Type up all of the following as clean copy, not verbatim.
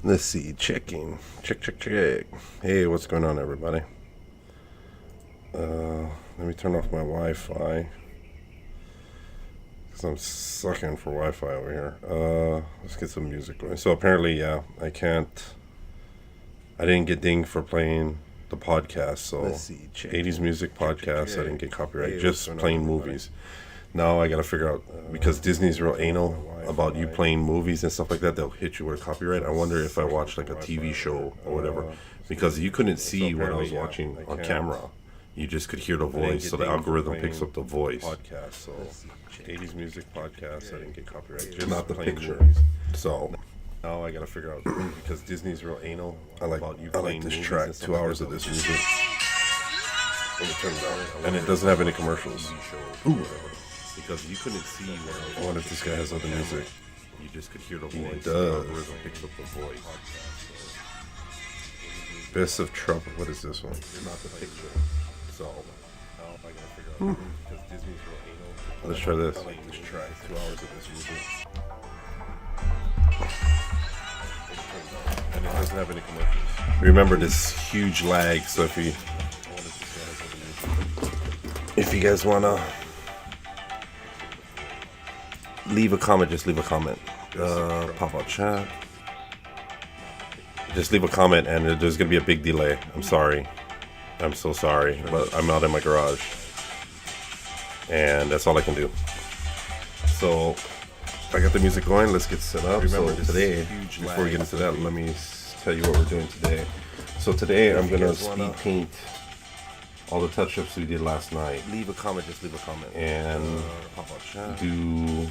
Let's see, checking. Check. Hey, what's going on, everybody? Let me turn off my Wi-Fi, because I'm sucking for Wi-Fi over here. Let's get some music going. So apparently, yeah, I didn't get dinged for playing the podcast, so Let's see, 80s music podcast, I didn't get copyright, Hey, just what's going playing on, everybody? movies. Now I gotta figure out, because Disney's real anal about you playing movies and stuff like that, they'll hit you with a copyright. I wonder if I watch like a TV show or whatever, because you couldn't see what I was watching on camera. You just could hear the voice, so the algorithm picks up the voice. Podcast, so 80s music podcast, I didn't get copyright, just Not the playing picture. movies. So now I gotta figure out, because Disney's real anal about you I playing like this movies track. and stuff 2 like hours that. of this music. Let me turn it down. And it doesn't have any commercials. Ooh. Because you couldn't see what I wonder if this guy has other music. You just could hear the He voice. does. The algorithm picks up the voice. Best of Trouble. What is this one? Not the picture. So now I gotta figure out, because Disney's real anal. Let's try this. I like this track. 2 hours of this music. And it doesn't have any commercials. Remember this huge lag, so if you guys wanna leave a comment, just leave a comment. Pop out chat. Just leave a comment, and there's gonna be a big delay. I'm sorry. I'm so sorry, but I'm out in my garage, and that's all I can do. So I got the music going. Let's get set up. Remember So this today, huge before we get lag. into that, let me tell you what we're doing today. So today I'm gonna guys wanna- speed paint all the touch-ups we did last night, Leave a comment. Just leave a comment. and Pop out chat. do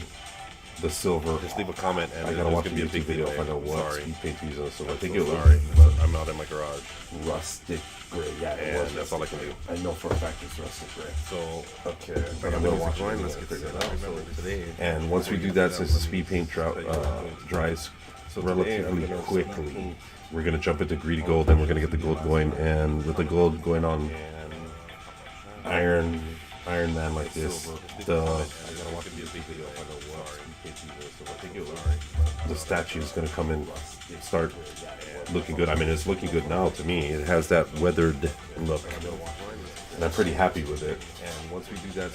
the silver. Just leave a comment, and I there's gotta watch gonna a be a YouTube big video delay. to find out I'm what sorry. speed paint to use on silver. I I'm think so it was sorry, but I'm out in my garage, rustic gray. Yeah, it and was that's all I can do. I know for a fact it's rustic gray. So Okay, I'm I'm gonna gonna watch going. it. Let's get set up. So today, And once we do that, since the speed paint dries relatively quickly, we're gonna jump into greedy gold, and we're gonna get the gold going. And with the gold going on Iron Man like this, the statue is gonna come in, start looking good. I mean, it's looking good now to me. It has that weathered look, and I'm pretty happy with it. and once we do that,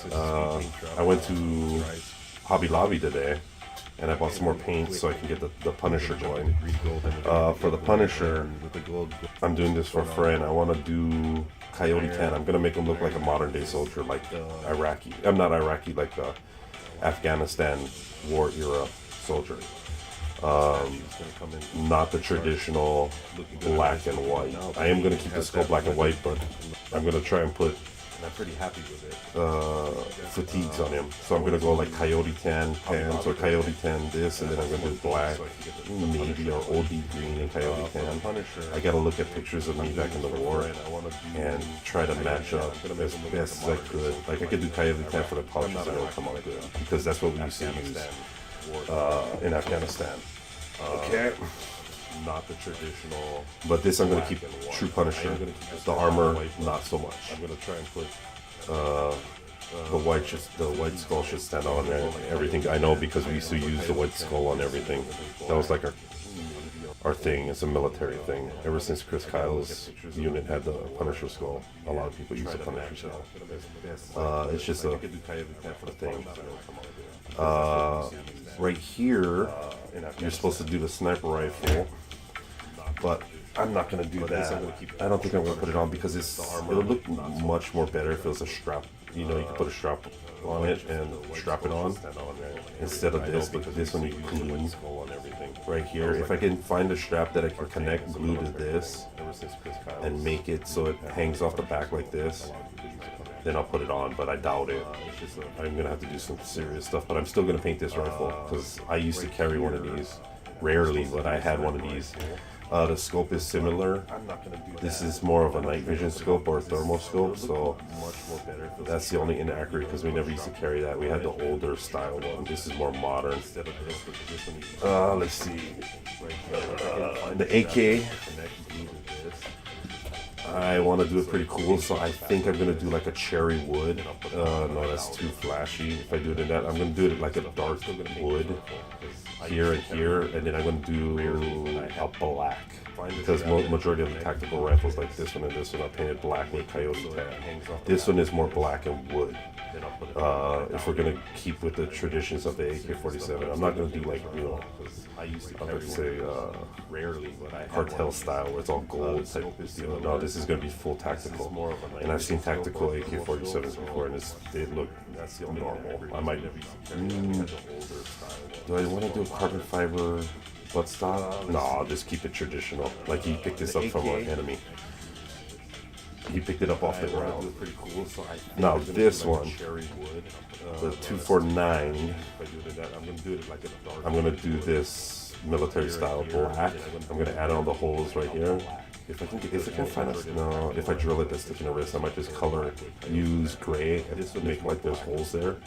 I went to Hobby Lobby today, and I bought some more paint so I can get the Punisher going. For the Punisher, I'm doing this for a friend. I want to do Coyote 10. I'm gonna make him look like a modern day soldier, like Iraqi. I'm not Iraqi, like the Afghanistan war era soldier. Not the traditional black and white. I am gonna keep the skull black and white, but I'm gonna try and put I'm pretty happy with it. fatigues on him. So I'm gonna go like Coyote tan pants or Coyote tan this, and then I'm gonna do black, maybe or OD green and Coyote tan. I gotta look at pictures of me back in the war and try to match up as best as I could. Like I could do Coyote tan for the pouches and it'll come out good, because that's what we used to use in Afghanistan. Okay. Not the traditional, but this I'm gonna keep true Punisher. The armor, not so much. I'm gonna try and put the white skull should stand out on there. Everything I know, because we used to use the white skull on everything. That was like our thing. It's a military thing. Ever since Chris Kyle's unit had the Punisher skull, a lot of people use the Punisher skull. It's just a thing. Right here, you're supposed to do the sniper rifle, but I'm not gonna do that. I don't think I'm gonna put it on, because it'll look much more better if it was a strap. You know, you can put a strap on it and strap it on instead of this, because this one you can glue right here. If I can find a strap that I can connect, glue to this, and make it so it hangs off the back like this, then I'll put it on, but I doubt it. I'm gonna have to do some serious stuff, but I'm still gonna paint this rifle, because I used to carry one of these. Rarely, but I had one of these. The scope is similar. This is more of a night vision scope or a thermal scope, so that's the only inaccurate, because we never used to carry that. We had the older style one. This is more modern. Let's see. The AK. I want to do it pretty cool, so I think I'm going to do like a cherry wood. No, that's too flashy. If I do it in that, I'm going to do it like a dark wood. here and here, and then I'm going to do a black. Because majority of the tactical rifles like this one and this one are painted black with coyote tag. This one is more black and wood. If we're gonna keep with the traditions of the AK-47, I'm not gonna do like, you know, let's say cartel style where it's all gold type of deal. No, this is gonna be full tactical. And I've seen tactical AK-47s before, and they look normal. I might. Do I want to do a carbon fiber buttstock? No, I'll just keep it traditional. Like he picked this up from an enemy. He picked it up off the ground. Now this one, the 249, I'm gonna do this military style black. I'm gonna add on the holes right here. If I can find a, no, if I drill it that's sticking a wrist, I might just use gray and just make like those holes there.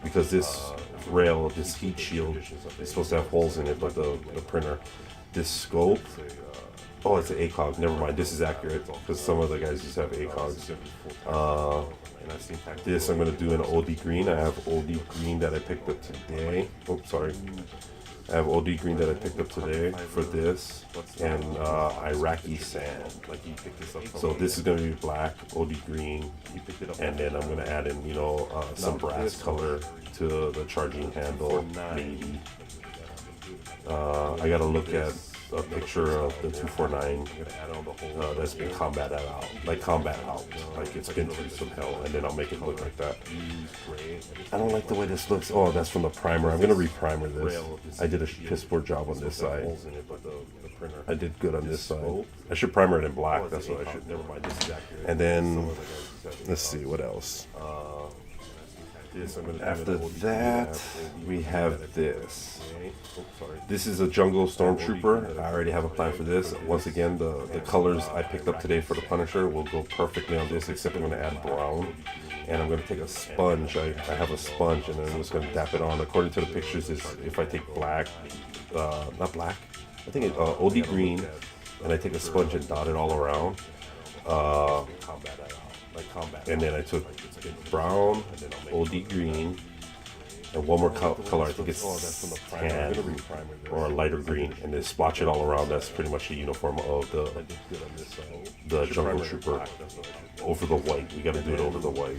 Because this rail, this heat shield, is supposed to have holes in it, but the printer, this scope, oh, it's an ACOG. Never mind. This is accurate because some of the guys just have ACOGs. This I'm gonna do in OD green. I have OD green that I picked up today. Oh, sorry. I have OD green that I picked up today for this, and Iraqi sand. So this is gonna be black, OD green, and then I'm gonna add in, you know, some brass color to the charging handle, maybe. I gotta look at a picture of the 249 that's been combat out, like it's been through some hell, and then I'll make it look like that. I don't like the way this looks. Oh, that's from the primer. I'm gonna re-primer this. I did a piss poor job on this side. I did good on this side. I should primer it in black. That's what I should. Never mind. And then let's see what else. After that, we have this. This is a jungle stormtrooper. I already have a plan for this. Once again, the colors I picked up today for the Punisher will go perfectly on this, except I'm going to add brown. And I'm going to take a sponge. I have a sponge, and then I'm just going to dap it on. According to the pictures, is if I take black, not black, I think it's OD green, and I take a sponge and dot it all around. And then I took brown, OD green, and one more color. I think it's tan or a lighter green, and then splotch it all around. That's pretty much the uniform of the jungle trooper over the white. We got to do it over the white.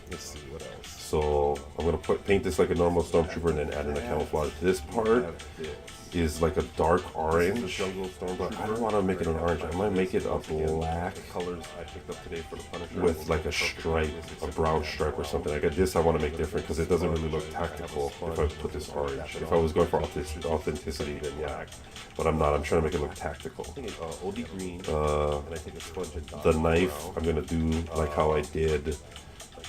Let's see what else. So I'm gonna paint this like a normal stormtrooper, and then add in a camouflage. This part is like a dark orange, but I don't want to make it an orange. I might make it a black with like a stripe, a brown stripe or something. I got this I want to make different because it doesn't really look tactical if I put this orange. If I was going for authenticity, then yeah, but I'm not. I'm trying to make it look tactical. The knife, I'm gonna do like how I did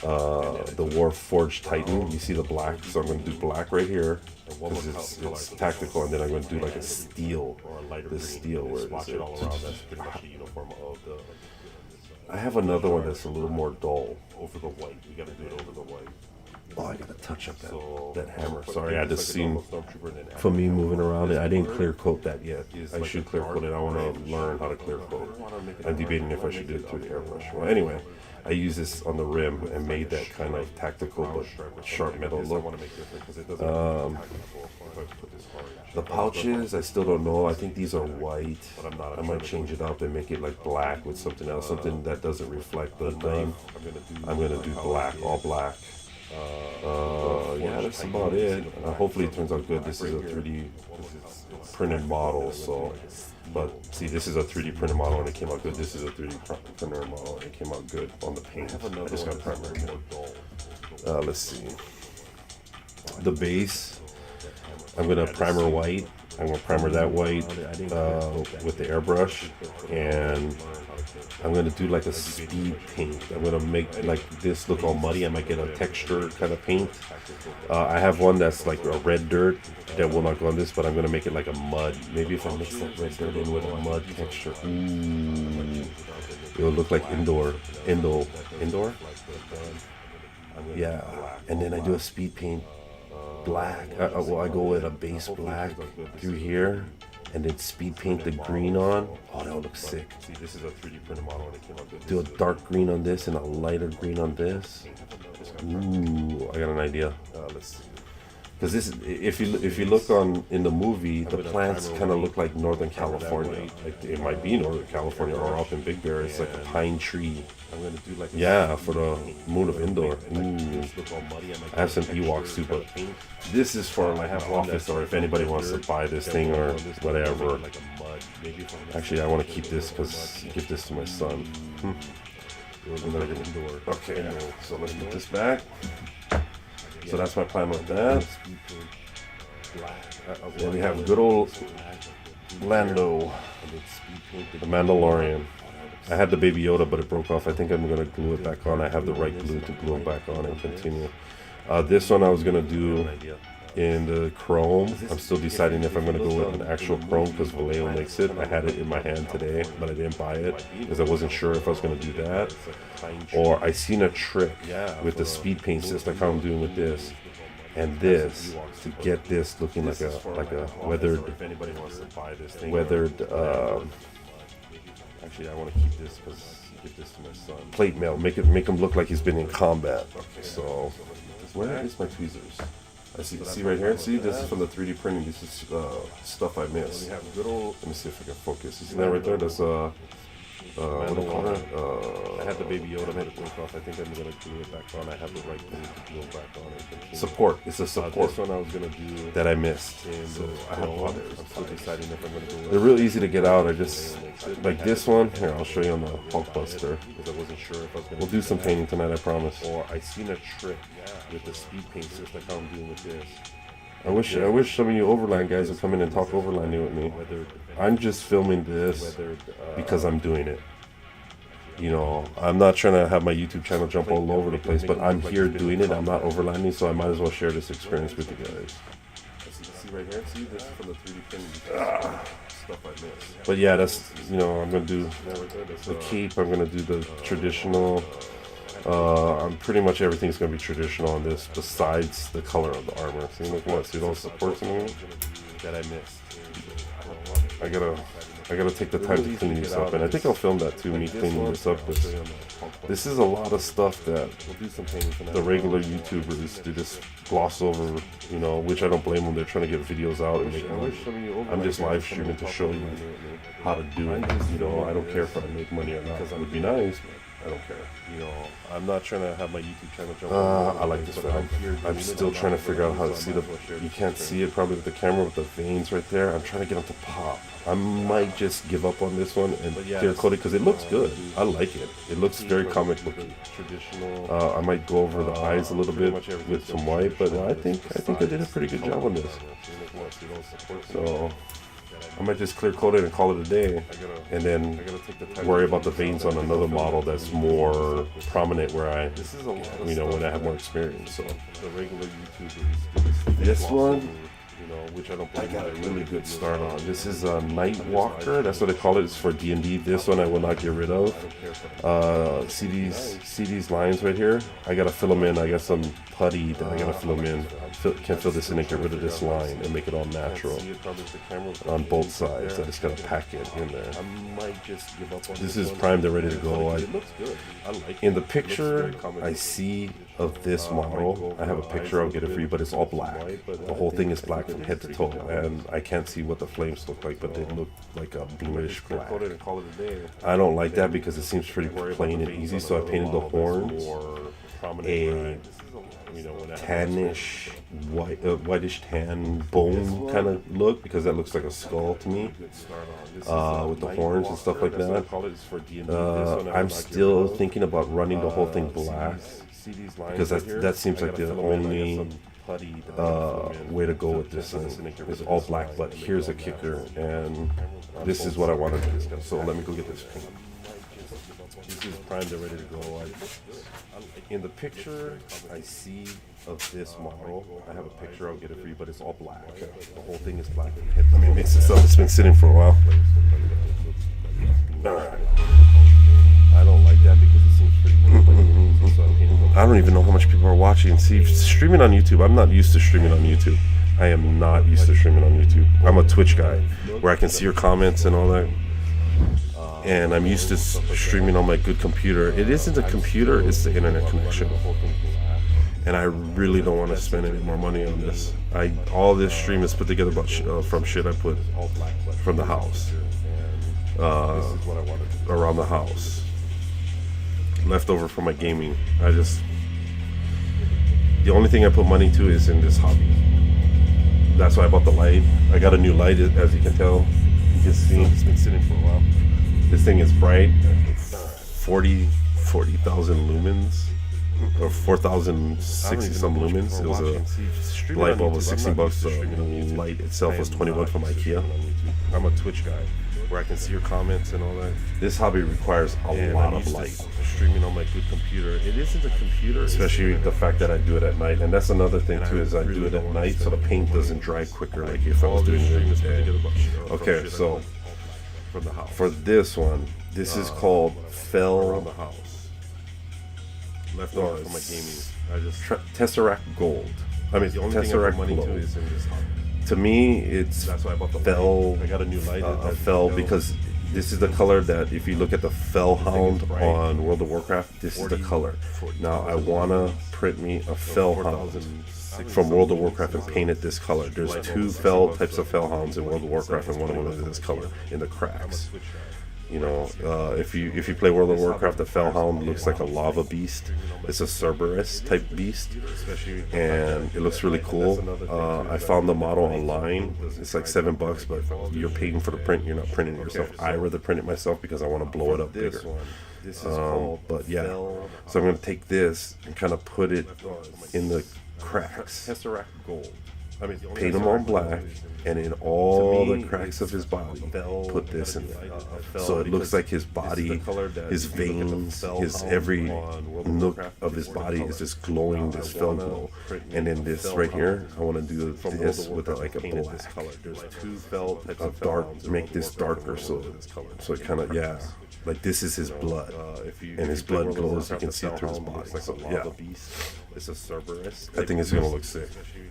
the Warforged Titan. You see the black, so I'm going to do black right here because it's tactical, and then I'm going to do like a steel, this steel where I have another one that's a little more dull over the white. We got to do it over the white. Oh, I gotta touch up that hammer. Sorry, I just seen from me moving around it. I didn't clear coat that yet. I should clear coat it. I want to learn how to clear coat. I'm debating if I should do it through the airbrush. Well, anyway, I use this on the rim and made that kind of tactical but sharp metal look. The pouches, I still don't know. I think these are white. I might change it up and make it like black with something else, something that doesn't reflect the name. I'm gonna do black, all black. Yeah, that's about it. Hopefully it turns out good. This is a 3D printed model, so. But see, this is a 3D printed model and it came out good. This is a 3D printer model and it came out good on the paint. I just got primer again. Let's see. The base, I'm gonna primer white. I'm gonna primer that white with the airbrush, and I'm gonna do like a speed paint. I'm gonna make like this look all muddy. I might get a texture kind of paint. I have one that's like a red dirt that will not go on this, but I'm gonna make it like a mud. Maybe if I mix that red dirt in with a mud texture, it will look like indoor. Yeah, and then I do a speed paint. Black. Well, I go with a base black through here, and then speed paint the green on. Oh, that would look sick. See, this is a 3D printed model, and it came out good. Do a dark green on this and a lighter green on this. Ooh, I got an idea. Let's see. Because this, if you look on in the movie, the plants kind of look like Northern California. Like it might be Northern California or up in Big Bear. It's like a pine tree. I'm gonna do like for the Moon of Endor. I have some Ewoks too, but this is for my office or if anybody wants to buy this thing or whatever. Actually, I want to keep this because give this to my son. Okay, so let's put this back. So that's my plan with that. Then we have good old Lando, the Mandalorian. I had the Baby Yoda, but it broke off. I think I'm going to glue it back on. I have the right glue to glue it back on and continue. This one I was going to do in the chrome. I'm still deciding if I'm going to go with an actual chrome because Vallejo makes it. I had it in my hand today, but I didn't buy it because I wasn't sure if I was going to do that. Or I seen a trick with the speed paint system, like how I'm doing with this and this, to get this looking like a weathered. Actually, I want to keep this because give this to my son. Plate mail, make him look like he's been in combat. So where is my tweezers? I see right here. See, this is from the 3D printing. This is stuff I missed. Let me see if I can focus. You see that right there? That's what do you call that? I had the Baby Yoda, made it broke off. I think I'm gonna glue it back on. I have the right glue to glue it back on. Support. It's a support. This one I was gonna do that I missed. So I have others. I'm still deciding if I'm gonna do it. They're real easy to get out. I just like this one. Here, I'll show you on the Hulk Buster because I wasn't sure if I was gonna. We'll do some painting tonight, I promise. Or I seen a trick with the speed paint system, like how I'm doing with this. I wish some of you Overland guys would come in and talk Overlanding with me. I'm just filming this because I'm doing it. You know, I'm not trying to have my YouTube channel jump all over the place, but I'm here doing it. I'm not overlanding, so I might as well share this experience with you guys. See right here? See, this is from the 3D printing stuff I missed. But yeah, that's, you know, I'm going to do the cape. I'm going to do the traditional. I'm pretty much everything's going to be traditional on this besides the color of the armor. See, look what, see those supports in here that I missed. I gotta take the time to clean this up, and I think I'll film that too, me cleaning this up. This is a lot of stuff that the regular YouTubers, they just gloss over, you know, which I don't blame them. They're trying to get videos out and make money. I'm just live streaming to show you how to do it. You know, I don't care if I make money or not. It would be nice, but I don't care. You know, I'm not trying to have my YouTube channel jump. I like this film. I'm still trying to figure out how to see the. You can't see it probably with the camera with the veins right there. I'm trying to get them to pop. I might just give up on this one and clear coat it because it looks good. I like it. It looks very comic booky. I might go over the eyes a little bit with some white, but I think I did a pretty good job on this. So I might just clear coat it and call it a day, and then worry about the veins on another model that's more prominent where I, you know, when I have more experience. So the regular YouTubers. This one, which I got a really good start on. This is a Night Walker. That's what they call it. It's for D&D. This one I will not get rid of. See these lines right here? I gotta fill them in. I got some putty that I gotta fill them in. Can't fill this in and get rid of this line and make it all natural on both sides. I just gotta pack it in there. This is primed and ready to go. In the picture I see of this model, I have a picture. I'll get it for you, but it's all black. The whole thing is black from head to toe, and I can't see what the flames look like, but they look like a bluish black. I don't like that because it seems pretty plain and easy, so I painted the horns a tannish, whitish tan bone kind of look, because that looks like a skull to me, with the horns and stuff like that. I'm still thinking about running the whole thing black, because that seems like the only way to go with this thing. It's all black, but here's a kicker, and this is what I want to do. So let me go get this paint. This is primed and ready to go. In the picture I see of this model, I have a picture. I'll get it for you, but it's all black. The whole thing is black. Let me mix this up. It's been sitting for a while. Alright. I don't like that because it seems pretty. I don't even know how much people are watching. See, streaming on YouTube, I'm not used to streaming on YouTube. I am not used to streaming on YouTube. I'm a Twitch guy where I can see your comments and all that. And I'm used to streaming on my good computer. It isn't a computer, it's the internet connection. and I really don't want to spend any more money on this. All this stream is put together from shit I put from the house, around the house, leftover from my gaming. The only thing I put money to is in this hobby. That's why I bought the light. I got a new light, as you can tell. You can see it's been sitting for a while. This thing is bright, 40,000 lumens, or 4,060 some lumens. It was a light bulb was $16. The light itself was 21 from IKEA. I'm a Twitch guy, where I can see your comments and all that. This hobby requires a lot of light. Streaming on my good computer. It isn't a computer, especially the fact that I do it at night. And that's another thing too, is I do it at night so the paint doesn't dry quicker, like if I was doing it in the day. Okay, so for this one, this is called Fell leftover from my gaming. Tesseract Gold. I mean, Tesseract Glow. To me, it's Fell. I got a new light. Fell because this is the color that, if you look at the Fellhound on World of Warcraft, this is the color. Now I wanna print me a Fellhound from World of Warcraft and paint it this color. There's two types of Fellhounds in World of Warcraft, and one of them is this color in the cracks. You know, if you play World of Warcraft, the Fellhound looks like a lava beast. It's a Cerberus type beast, and it looks really cool. I found the model online. It's like $7, but you're paying for the print. You're not printing it yourself. I rather print it myself because I want to blow it up bigger. But yeah, so I'm gonna take this and kind of put it in the cracks. Tesseract Gold. Paint him on black, and in all the cracks of his body, put this in there. So it looks like his body, his veins, his every nook of his body is just glowing this fell glow. And then this right here, I want to do this with like a black. A dark, make this darker so it kind of, yeah. Like this is his blood, and his blood glows. You can see it through his body. So yeah, it's a Cerberus. I think it's gonna look sick,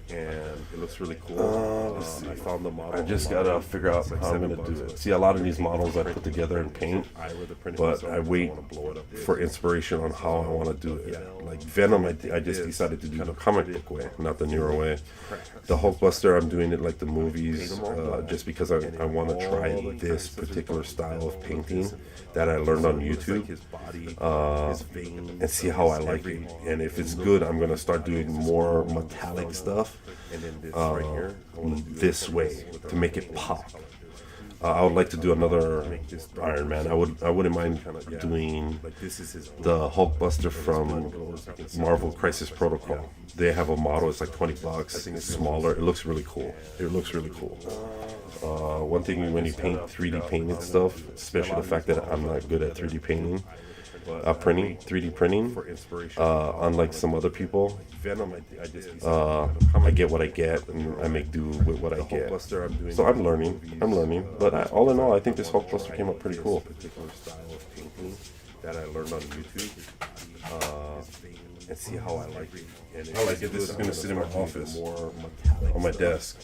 and it looks really cool. I found the model. I just gotta figure out how I'm gonna do it. See, a lot of these models I put together in paint, but I wait for inspiration on how I want to do it. Like Venom, I just decided to do the comic book way, not the newer way. The Hulkbuster, I'm doing it like the movies, just because I want to try this particular style of painting that I learned on YouTube, and see how I like it. And if it's good, I'm gonna start doing more metallic stuff this way to make it pop. I would like to do another Iron Man. I wouldn't mind doing the Hulkbuster from Marvel Crisis Protocol. They have a model. It's like $20. It's smaller. It looks really cool. One thing when you paint 3D painted stuff, especially the fact that I'm not good at 3D painting, 3D printing, unlike some other people, I get what I get, and I make do with what I get. So I'm learning, but all in all, I think this Hulkbuster came out pretty cool. That I learned on YouTube, and see how I like it. I like it. This is going to sit in my office, on my desk,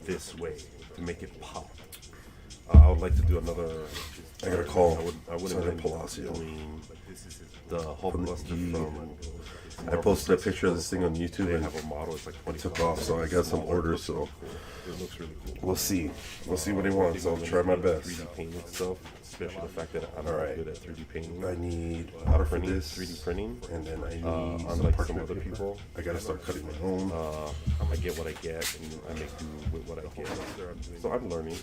this way to make it pop. I would like to do another. I got a call. I wouldn't Palacio. The Hulkbuster from. I posted a picture of this thing on YouTube and it took off, so I got some orders. So we'll see. We'll see what he wants. I'll try my best. 3D painted stuff, especially the fact that I'm not good at 3D painting. I need powder for this 3D printing, and then I need unlike some other people, I gotta start cutting my own. I get what I get, and I make do with what I get. So I'm learning.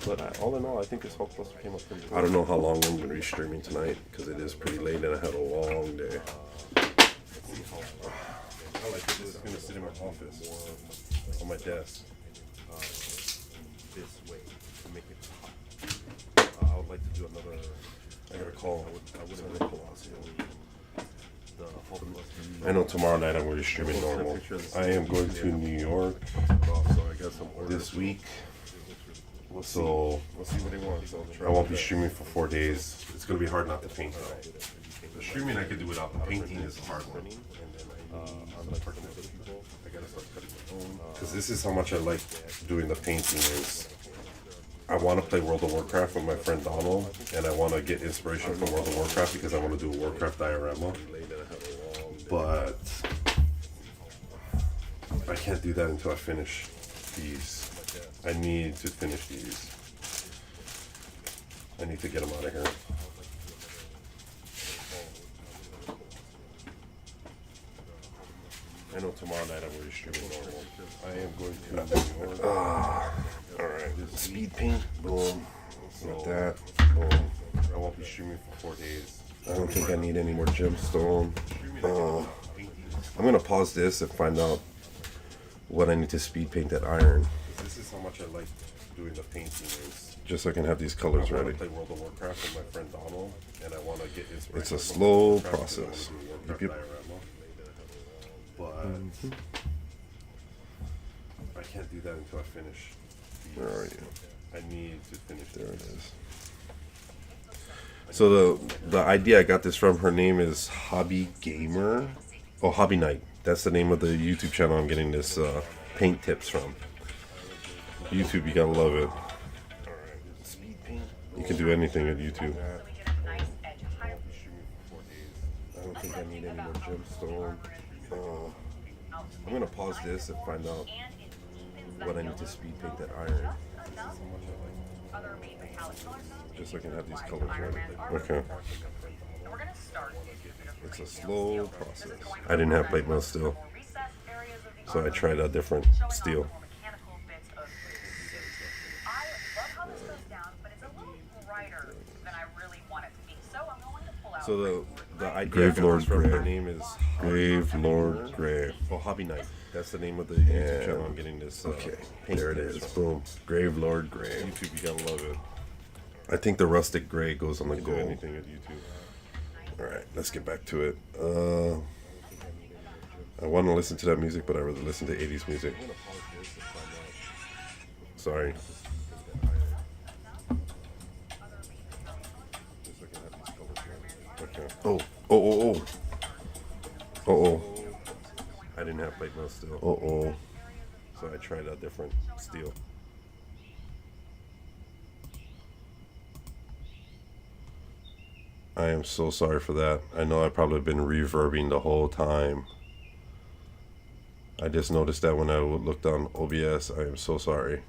But all in all, I think this Hulkbuster came up pretty good. I don't know how long I'm gonna be streaming tonight because it is pretty late and I had a long day. I like this. It's gonna sit in my office, on my desk, this way to make it pop. I would like to do another. I got a call. I wouldn't Palacio. I know tomorrow night I'm going to be streaming normal. I am going to New York this week, so we'll see what he wants. I won't be streaming for 4 days. It's going to be hard not to paint though. The streaming I could do without the painting is the hard one. Because this is how much I like doing the painting is I want to play World of Warcraft with my friend Donald, and I want to get inspiration from World of Warcraft because I want to do a Warcraft diorama. but I can't do that until I finish these. I need to finish these. I need to get them out of here. I know tomorrow night I'm going to stream normal. I am going to. Alright, speed paint. Boom. Like that. Boom. I won't be streaming for 4 days. I don't think I need any more gemstone. I'm going to pause this and find out what I need to speed paint that iron. This is how much I like doing the painting is. Just so I can have these colors ready. I want to play World of Warcraft with my friend Donald, and I want to get inspiration. It's a slow process. But I can't do that until I finish these. Where are you? I need to finish. There it is. So the idea I got this from, her name is Hobby Gamer. Oh, Hobby Night. That's the name of the YouTube channel I'm getting this paint tips from. YouTube, you gotta love it. You can do anything at YouTube. I don't think I need any more gemstone. I'm gonna pause this and find out what I need to speed paint that iron. Just so I can have these colors ready. Okay. It's a slow process. I didn't have plate mail steel, so I tried a different steel. So the idea Gravelord from her name is Gravelord Gray. Oh, Hobby Night. That's the name of the YouTube channel I'm getting this. Okay, there it is. Boom. Gravelord Gray. YouTube, you gotta love it. I think the rustic gray goes on the gold. Anything at YouTube. All right, let's get back to it. I want to listen to that music, but I rather listen to 80s music. Sorry. Okay. Oh. I didn't have plate mail steel. So I tried a different steel. I am so sorry for that. I know I've probably been reverbing the whole time. I just noticed that when I looked on OBS. I am so sorry.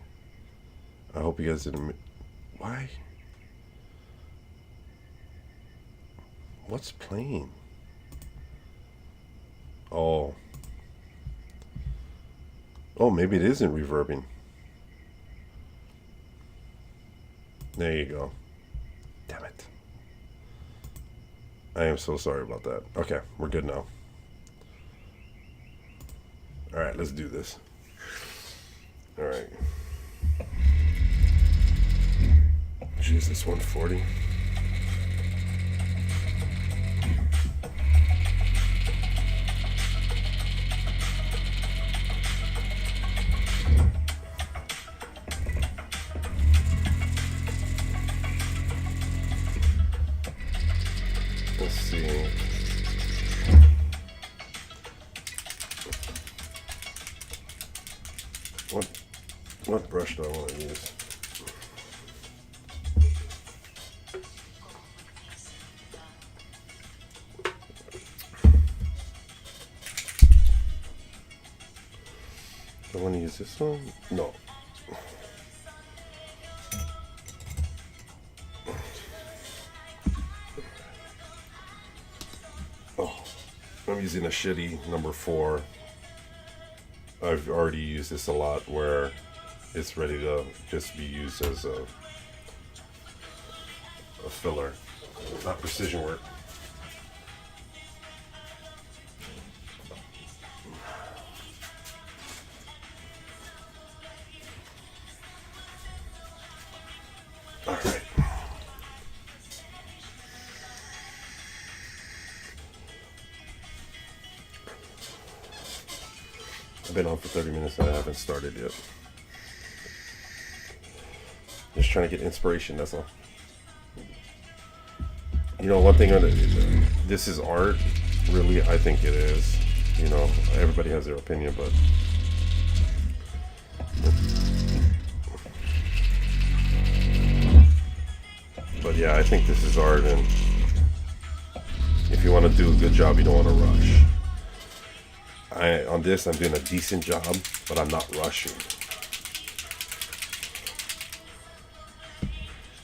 I hope you guys didn't... Why? What's playing? Oh, maybe it isn't reverbing. There you go. Damn it. I am so sorry about that. Okay, we're good now. All right, let's do this. All right. Jesus, 140. Let's see. What brush do I want to use? Do I want to use this one? No. I'm using a shitty number 4. I've already used this a lot where it's ready to just be used as a filler, not precision work. All right. I've been on for 30 minutes and I haven't started yet. Just trying to get inspiration, that's all. You know, one thing, this is art, really, I think it is. You know, everybody has their opinion, but yeah, I think this is art, and if you want to do a good job, you don't want to rush. On this, I'm doing a decent job, but I'm not rushing.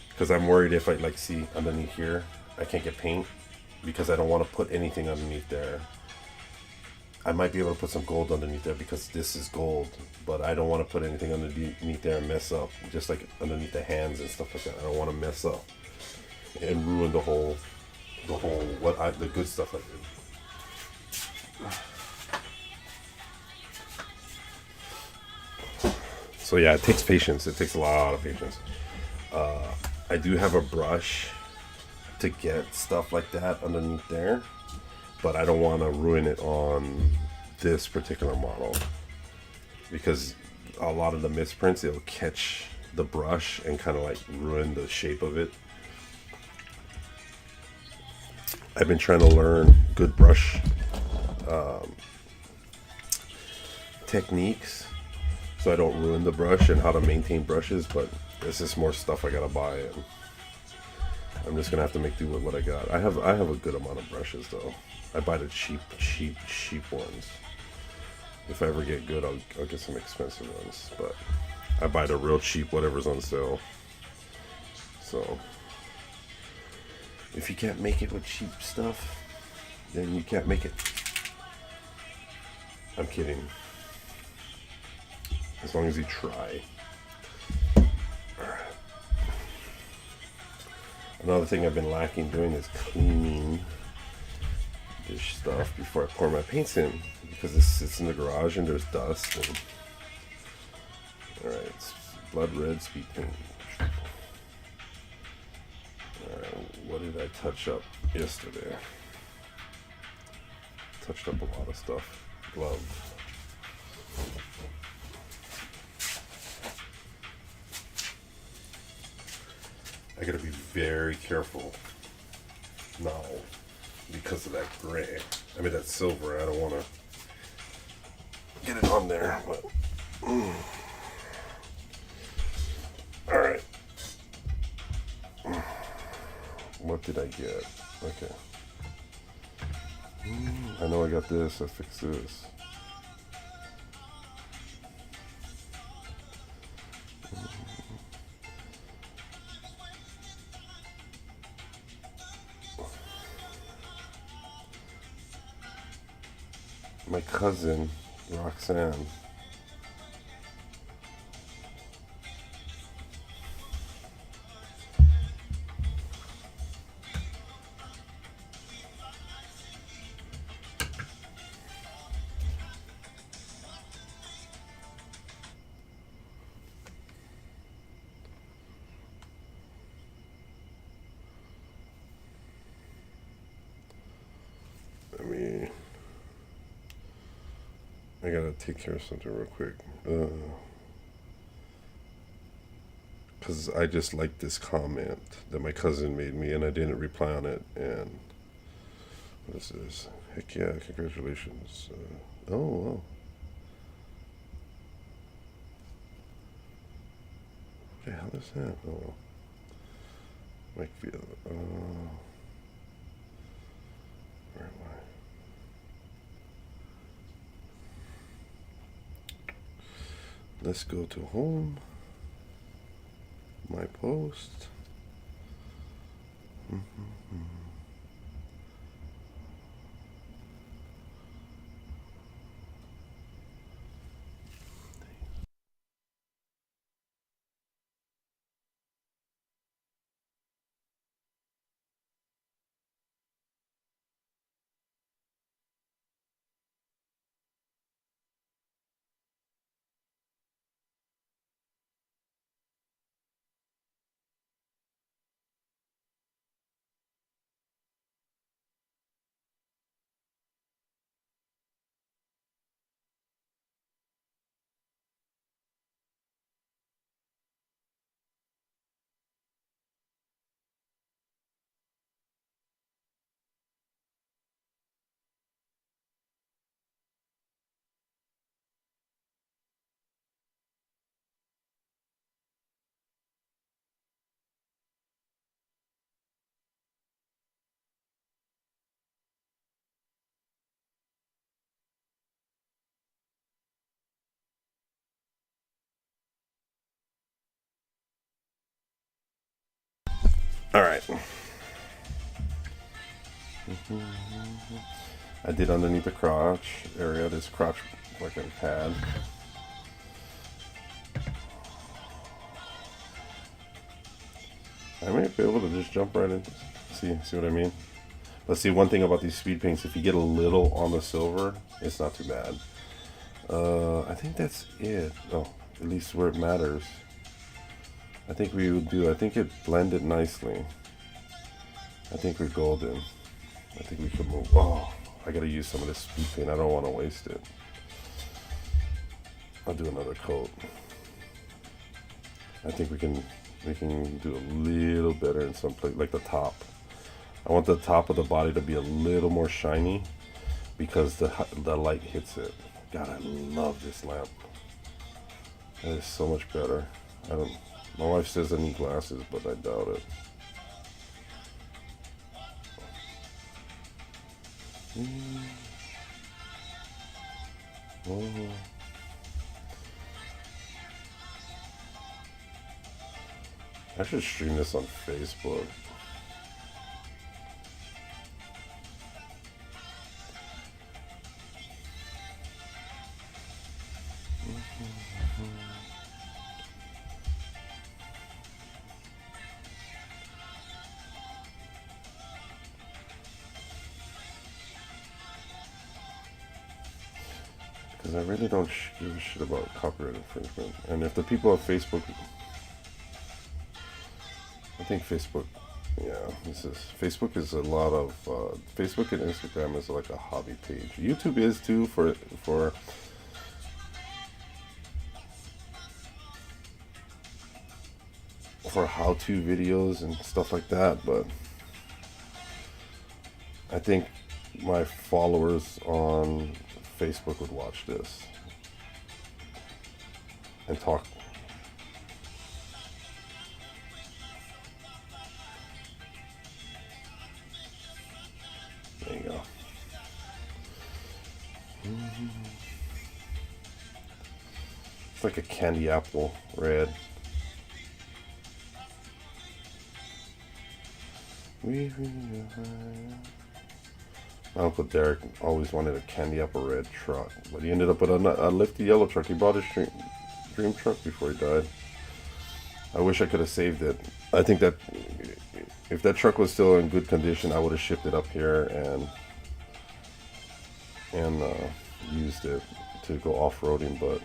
Because I'm worried if I like see underneath here, I can't get paint because I don't want to put anything underneath there. I might be able to put some gold underneath there because this is gold, but I don't want to put anything underneath there and mess up. Just like underneath the hands and stuff like that. I don't want to mess up and ruin the good stuff I did. So yeah, it takes patience. It takes a lot of patience. I do have a brush to get stuff like that underneath there, but I don't want to ruin it on this particular model because a lot of the misprints, it'll catch the brush and kind of like ruin the shape of it. I've been trying to learn good brush techniques so I don't ruin the brush and how to maintain brushes, but this is more stuff I gotta buy, and I'm just gonna have to make do with what I got. I have a good amount of brushes though. I buy the cheap ones. If I ever get good, I'll get some expensive ones, but I buy the real cheap whatever's on sale. So if you can't make it with cheap stuff, then you can't make it. I'm kidding. As long as you try. Alright. Another thing I've been lacking doing is cleaning this stuff before I pour my paints in, because this sits in the garage and there's dust. And... Alright, it's blood red speed paint. Alright, what did I touch up yesterday? Touched up a lot of stuff. Glove. I gotta be very careful now because of that gray. I mean that silver. I don't want to get it on there, but all right. What did I get? Okay. I know I got this. I fixed this. My cousin, Roxanne, I gotta take care of something real quick. Because I just liked this comment that my cousin made me and I didn't reply on it. And what is this? Heck yeah, congratulations. Oh, wow. What the hell is that? Oh, Mike Field. Where am I? Let's go to home. My post. All right. I did underneath the crotch area, this crotch like a pad. I may be able to just jump right in. See what I mean? But see, one thing about these speed paints, if you get a little on the silver, it's not too bad. I think that's it. Oh, at least where it matters. I think we would do, I think it blended nicely. I think we're golden. I think we could move. Oh, I gotta use some of this speed paint. I don't want to waste it. I'll do another coat. I think we can do a little better in some place, like the top. I want the top of the body to be a little more shiny because the light hits it. God, I love this lamp. That is so much better. My wife says I need glasses, but I doubt it. Oh. I should stream this on Facebook. Because I really don't give a shit about copyright infringement. And if the people at Facebook, I think Facebook, yeah, Facebook is a lot of, Facebook and Instagram is like a hobby page. YouTube is too for how-to videos and stuff like that, but I think my followers on Facebook would watch this and talk. There you go. It's like a candy apple red. My Uncle Derek always wanted a candy apple red truck, but he ended up with a lifty yellow truck. He bought his dream truck before he died. I wish I could have saved it. I think that if that truck was still in good condition, I would have shipped it up here and used it to go off-roading, but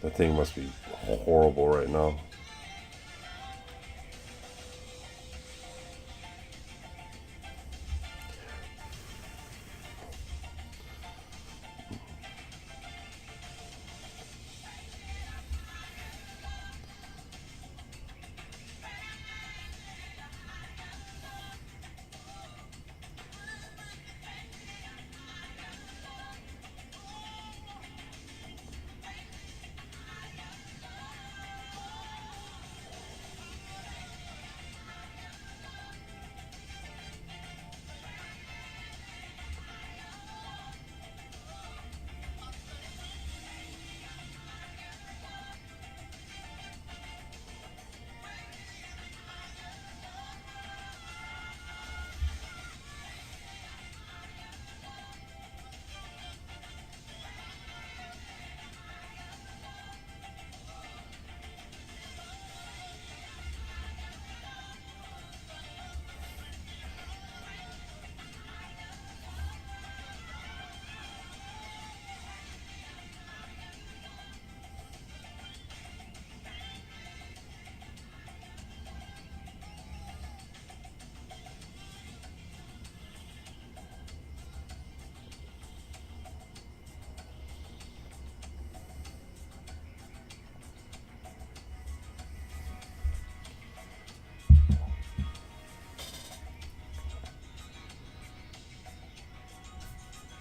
that thing must be horrible right now.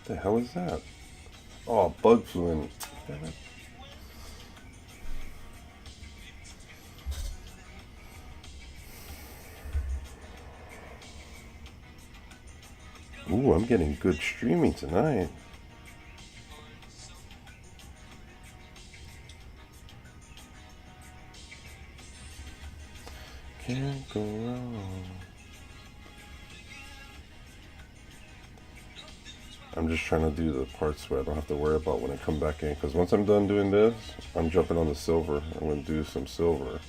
The hell is that? Oh, a bug flew in. Damn it. Ooh, I'm getting good streaming tonight. Can't go wrong. I'm just trying to do the parts where I don't have to worry about when I come back in. Because once I'm done doing this, I'm jumping on the silver. I'm going to do some silver.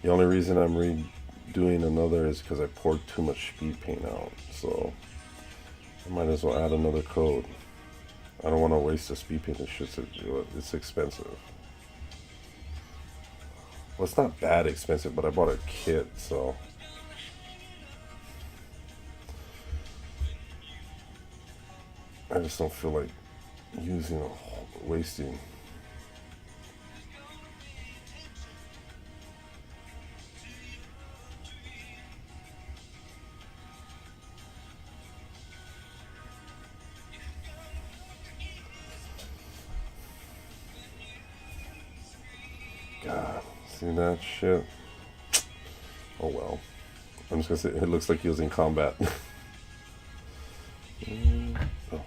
The only reason I'm redoing another is because I poured too much speed paint out. So I might as well add another coat. I don't want to waste the speed paint. It's expensive. Well, it's not bad expensive, but I bought a kit, so. I just don't feel like using or wasting. God, see that shit? Oh well. I'm just gonna say it looks like he was in combat. Oh.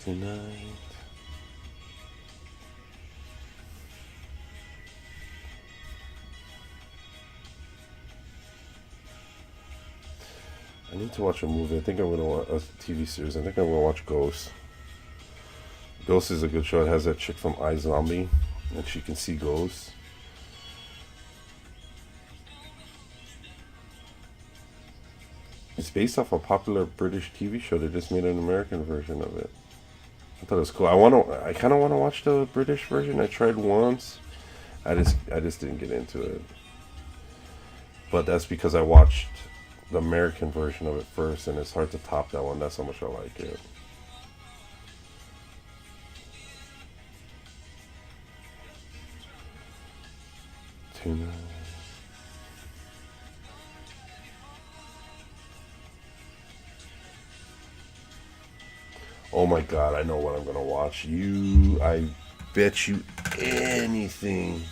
Tonight. I need to watch a movie. I think I'm gonna watch a TV series. I think I'm gonna watch Ghost. Ghost is a good show. It has that chick from iZombie, and she can see ghosts. It's based off a popular British TV show. They just made an American version of it. I thought it was cool. I kind of want to watch the British version. I tried once. I just didn't get into it. But that's because I watched the American version of it first, and it's hard to top that one. That's how much I like it. Tonight. Oh my god, I know what I'm gonna watch. I bet you anything.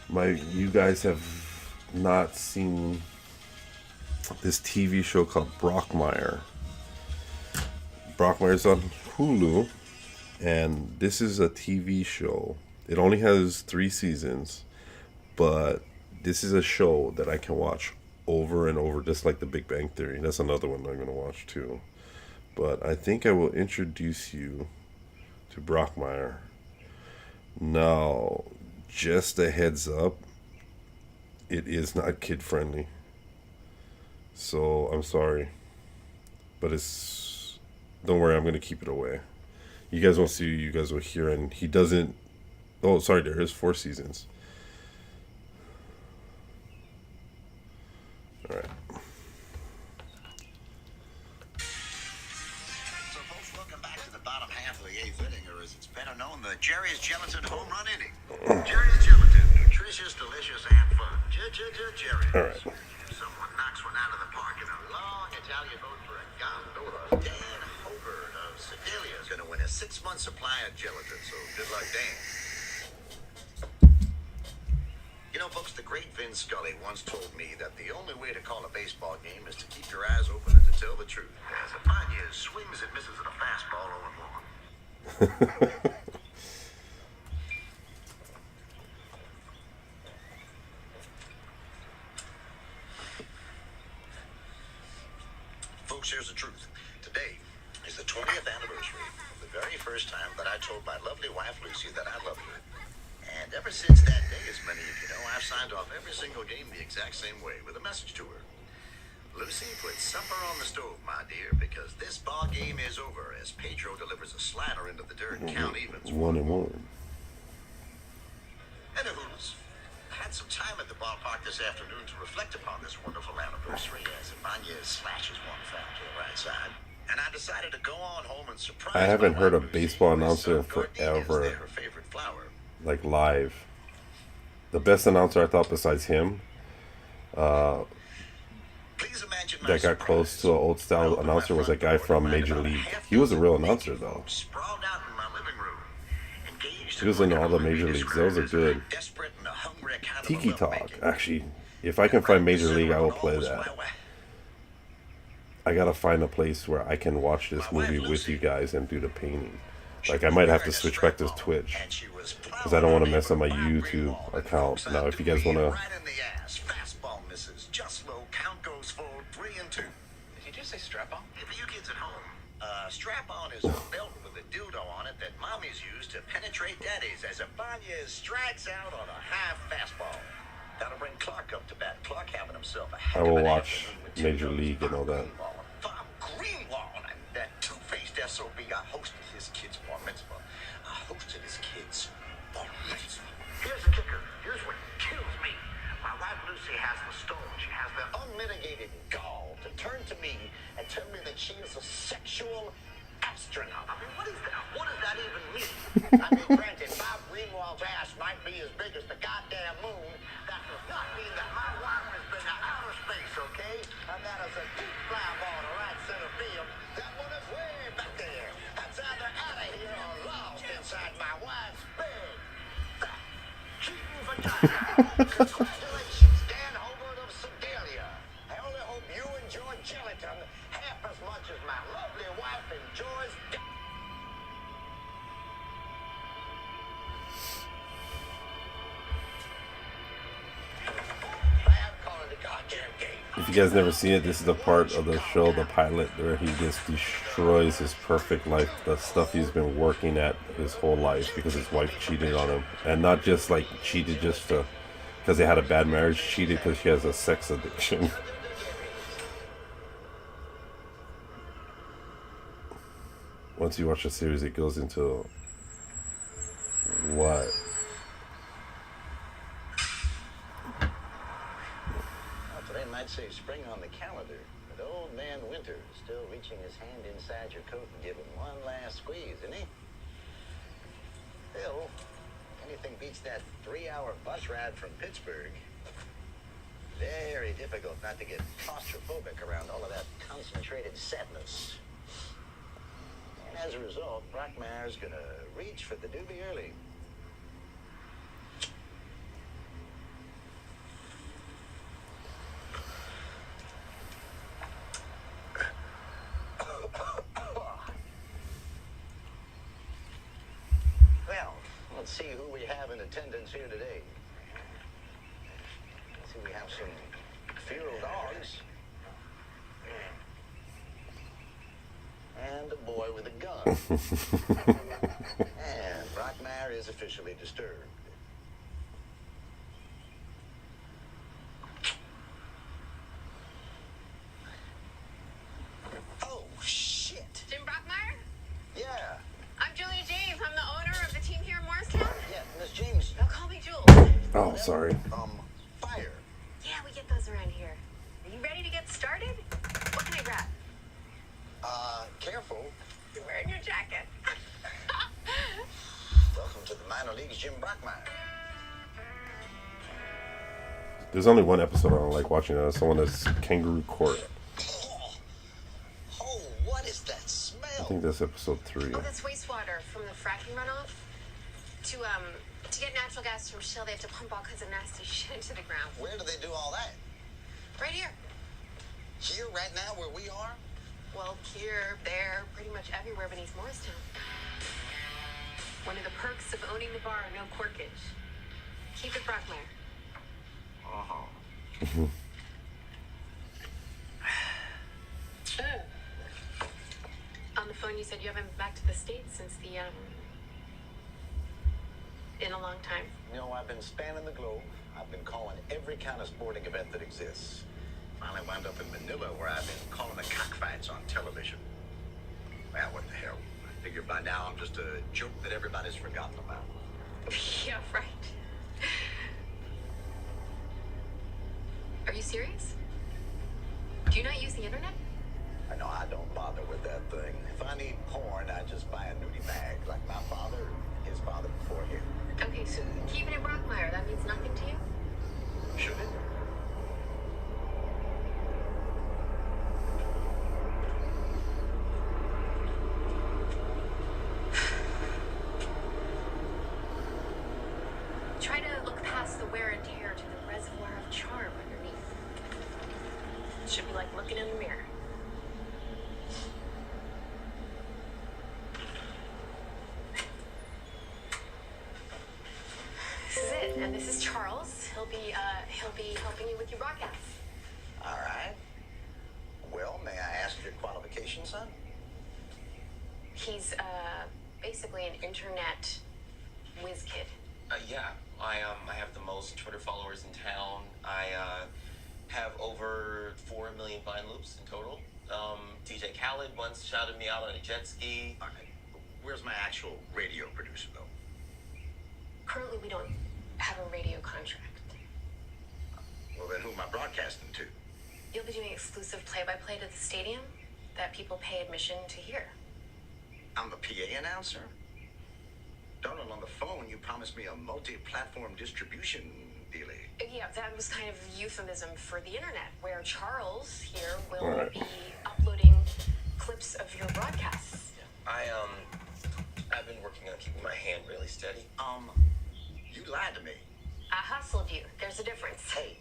You guys have not seen this TV show called Brockmire. Brockmire's on Hulu, and this is a TV show. It only has 3 seasons, but this is a show that I can watch over and over, just like The Big Bang Theory. That's another one I'm gonna watch too. But I think I will introduce you to Brockmire. Now, just a heads up, it is not kid friendly. So I'm sorry, but don't worry, I'm gonna keep it away. You guys won't see, you guys will hear, and he doesn't. Oh, sorry, there is 4 seasons. All right. The Jerry's Gelatin home run inning. Jerry's Gelatin, nutritious, delicious, and fun. Jerry's. All right. Someone knocks one out of the park in a long Italian vote for a gondola. Dan Hobart of Sedalia is going to win a 6-month supply of gelatin, so good luck, Dan. You know, folks, the great Vin Scully once told me that the only way to call a baseball game is to keep your eyes open and to tell the truth. As Ibanez swings and misses at a fastball 0-1. Folks, here's the truth. Today is the 20th anniversary of the very first time that I told my lovely wife, Lucy, that I love her. And ever since that day, as many of you know, I've signed off every single game the exact same way with a message to her. Lucy, put supper on the stove, my dear, because this ball game is over as Pedro delivers a slider into the dirt and count evens 1-1. Anywho's, I had some time at the ballpark this afternoon to reflect upon this wonderful anniversary as Ibanez slashes one foul to the right side. And I decided to go on home and surprise. I haven't heard a Lucy baseball with announcer some gardenias. forever. They're her favorite flower. Like live. The best announcer I thought besides him, Please imagine my that got close surprise. to an old style announcer was a guy from Major League. He was a real announcer though. Sprawled out in my living room, engaged He was in all the major leagues. Those are good. desperate and a hungry account of Tiki love Talk. making. Actually, if I can find Major League, I will play that. I gotta find a place where I can watch this movie with you guys and do the painting. Like, I might have to switch back to Twitch because I don't want to mess up my YouTube account. Now, if you guys want to... Right in the ass. Fastball misses. Just low. Count goes full. 3-2. Did you just say strap-on? Yeah, for you kids at home, strap-on is a belt with a dildo on it that mommies use to penetrate daddies as Abanya strikes out on a half fastball. That'll bring Clark up to bat. Clark having himself a heck I of will an watch afternoon with Major two League and all that. Bob Greenwald, and that two-faced SOB. I hosted his kid's bar mitzvah. Here's the kicker. Here's what kills me. My wife Lucy has the stone. She has the unmitigated gall to turn to me and tell me that she is a sexual astronaut. I mean, what is that? What does that even mean? I mean, granted, Bob Greenwald's ass might be as big as the goddamn moon. That does not mean that my wife has been to outer space, okay? And that is a deep fly ball to right center field. That one is way back there. That's either out of here or lost inside my wife's big, fat, cheating vagina. Congratulations, Dan Hobart of Sedalia. I only hope you enjoy gelatin half as much as my lovely wife enjoys. If you guys never seen it, this is the part of the show, the pilot, where he just destroys his perfect life, the stuff he's been working at his whole life because his wife cheated on him. And not just like cheated just because they had a bad marriage, cheated because she has a sex addiction. Once you watch the series, it goes into what? Today might say spring on the calendar, but old man Winter is still reaching his hand inside your coat and giving one last squeeze, isn't he? Still, anything beats that 3-hour bus ride from Pittsburgh. Very difficult not to get claustrophobic around all of that concentrated sadness. And as a result, Brockmeyer's gonna reach for the doobie early. Well, let's see who we have in attendance here today. Let's see, we have some feral dogs. And a boy with a gun. And Brockmeyer is officially disturbed. Oh, shit. Jim Brockmeyer? Yeah. I'm Julia James. I'm the owner of the team here in Morristown. Yeah, Miss James. Now call me Jules. Oh, sorry. Fire. Yeah, we get those around here. Are you ready to get started? What can I grab? Careful. You're wearing your jacket. Welcome to the minor leagues, Jim Brockmeyer. There's only one episode I don't like watching. That's the one that's Kangaroo Court. Oh, what is that I smell? think that's episode 3. Oh, that's wastewater from the fracking runoff. To get natural gas from Shell, they have to pump all kinds of nasty shit into the ground. Where do they do all that? Right here. Here, right now, where we are? Well, here, there, pretty much everywhere beneath Morristown. One of the perks of owning the bar, no corkage. Keep it Brockmeyer. On the phone, you said you haven't been back to the States since the, in a long time. You know, I've been spanning the globe. I've been calling every kind of sporting event that exists. Finally wound up in Manila, where I've been calling the cockfights on television. Well, what the hell? I figure by now I'm just a joke that everybody's forgotten about. Yeah, right. Are you serious? Do you not use the internet? I know I don't bother with that thing. If I need porn, I just buy a nudie bag, like my father and his father before him. Okay, so keeping it Brockmeyer, that means nothing to you? Should it? Try to look past the wear and tear to the reservoir of charm underneath. It should be like looking in the mirror. he'll be helping you with your broadcasts. All right. Well, may I ask your qualifications, son? He's basically an internet whiz kid. Yeah, I have the most Twitter followers in town. I have over 4 million Vine loops in total. DJ Khaled once shouted me out on a jet ski. All right. Where's my actual radio producer, though? Currently, we don't have a radio contract. Well, then who am I broadcasting to? You'll be doing exclusive play-by-play to the stadium that people pay admission to hear. I'm the PA announcer? Donald, on the phone, you promised me a multi-platform distribution dealie. Yeah, that was kind of euphemism for the internet, where Charles here will Alright. be uploading clips of your broadcasts. I've been working on keeping my hand really steady. You lied to me. I hustled you. There's a difference. Hey,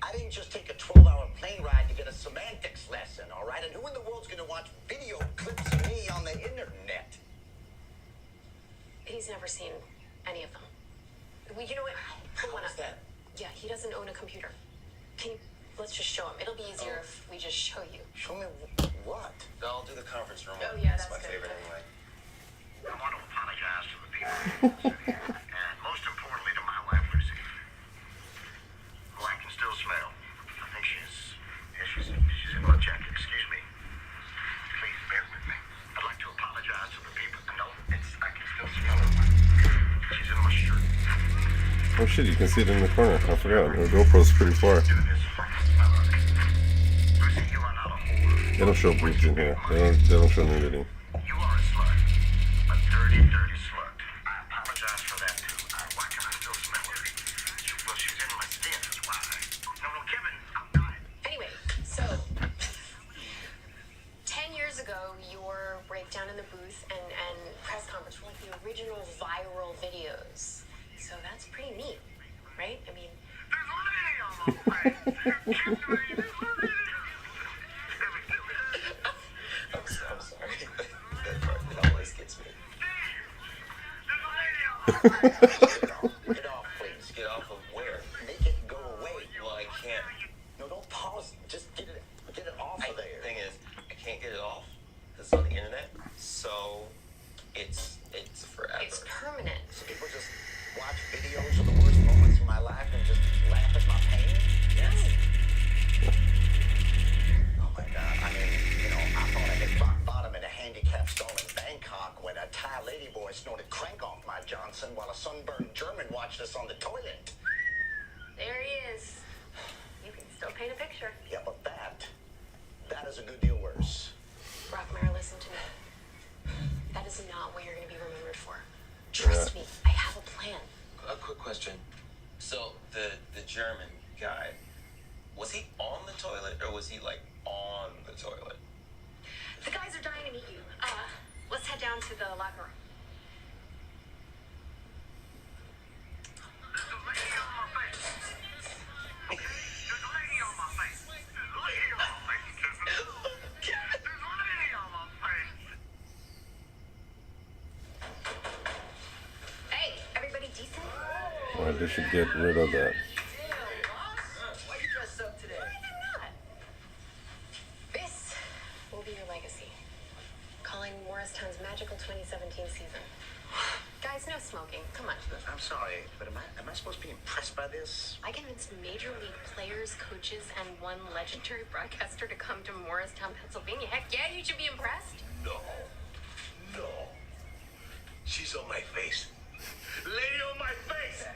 I didn't just take a 12-hour plane ride to get a semantics lesson, all right? And who in the world's gonna watch video clips of me on the internet? He's never seen any of them. Well, you know what? Pull one How's up. that? Yeah, he doesn't own a computer. Let's just show him. It'll be easier if we just show you. Show me what? I'll do the conference room. Oh, yeah, That's my that's good. favorite anyway. I want to apologize to the people in the city, and most importantly to my wife, Lucy, who I can still smell. I think she's in my jacket. Excuse me. Please bear with me. I'd like to apologize to the people. No, I can still smell her. She's in my shirt. Oh shit, you can see it in the corner. I forgot. The GoPro's pretty far. Do this fucking smell her. Lucy, you are not a whore. They don't show boobs in here. They don't show nudity. You are a slut. A dirty, dirty slut. I apologize for that, too. Why can I still smell her? Well, she's in my skin, is why. No, Kevin, I'm not. Anyway, so 10 years ago, your breakdown in the booth and press conference were like the original viral videos. So that's pretty neat, right? I mean, There's a lady on my face. There's a lady. I'm sorry. That part, it always gets me. There's a lady on my face. Get off, please. Get off of where? Make it go away. Well, I can't. No, don't pause. Just get it off of The there. thing is, I can't get it off because it's on the internet. So it's forever. it's permanent. So people just watch videos of the worst moments of my life and just laugh at my pain? Yes. Oh my God. I mean, I thought I hit rock bottom in a handicapped stall in Bangkok when a Thai ladyboy snorted crank off my Johnson while a sunburned German watched us on the toilet. There he is. You can still paint a picture. Yeah, but that is a good deal worse. Rockmeyer, listen to me. That is not what you're going to be remembered for. Trust me, I have a plan. A quick question. So the German guy, was he on the toilet or was he like on the toilet? The guys are dying to meet you. Let's head down to the locker room. There's a lady on my face. There's a lady on my face. There's a lady on my face, Kevin. There's a lady on my face. Hey, everybody decent? Alright, they should get rid of that. Why you dressed up today? Why did not? This will be your legacy. Calling Morristown's magical 2017 season. Guys, no smoking. Come on. I'm sorry, but am I supposed to be impressed by this? I convinced major league players, coaches, and one legendary broadcaster to come to Morristown, Pennsylvania. Heck yeah, you should be impressed. No. She's on my face. Lady on my face.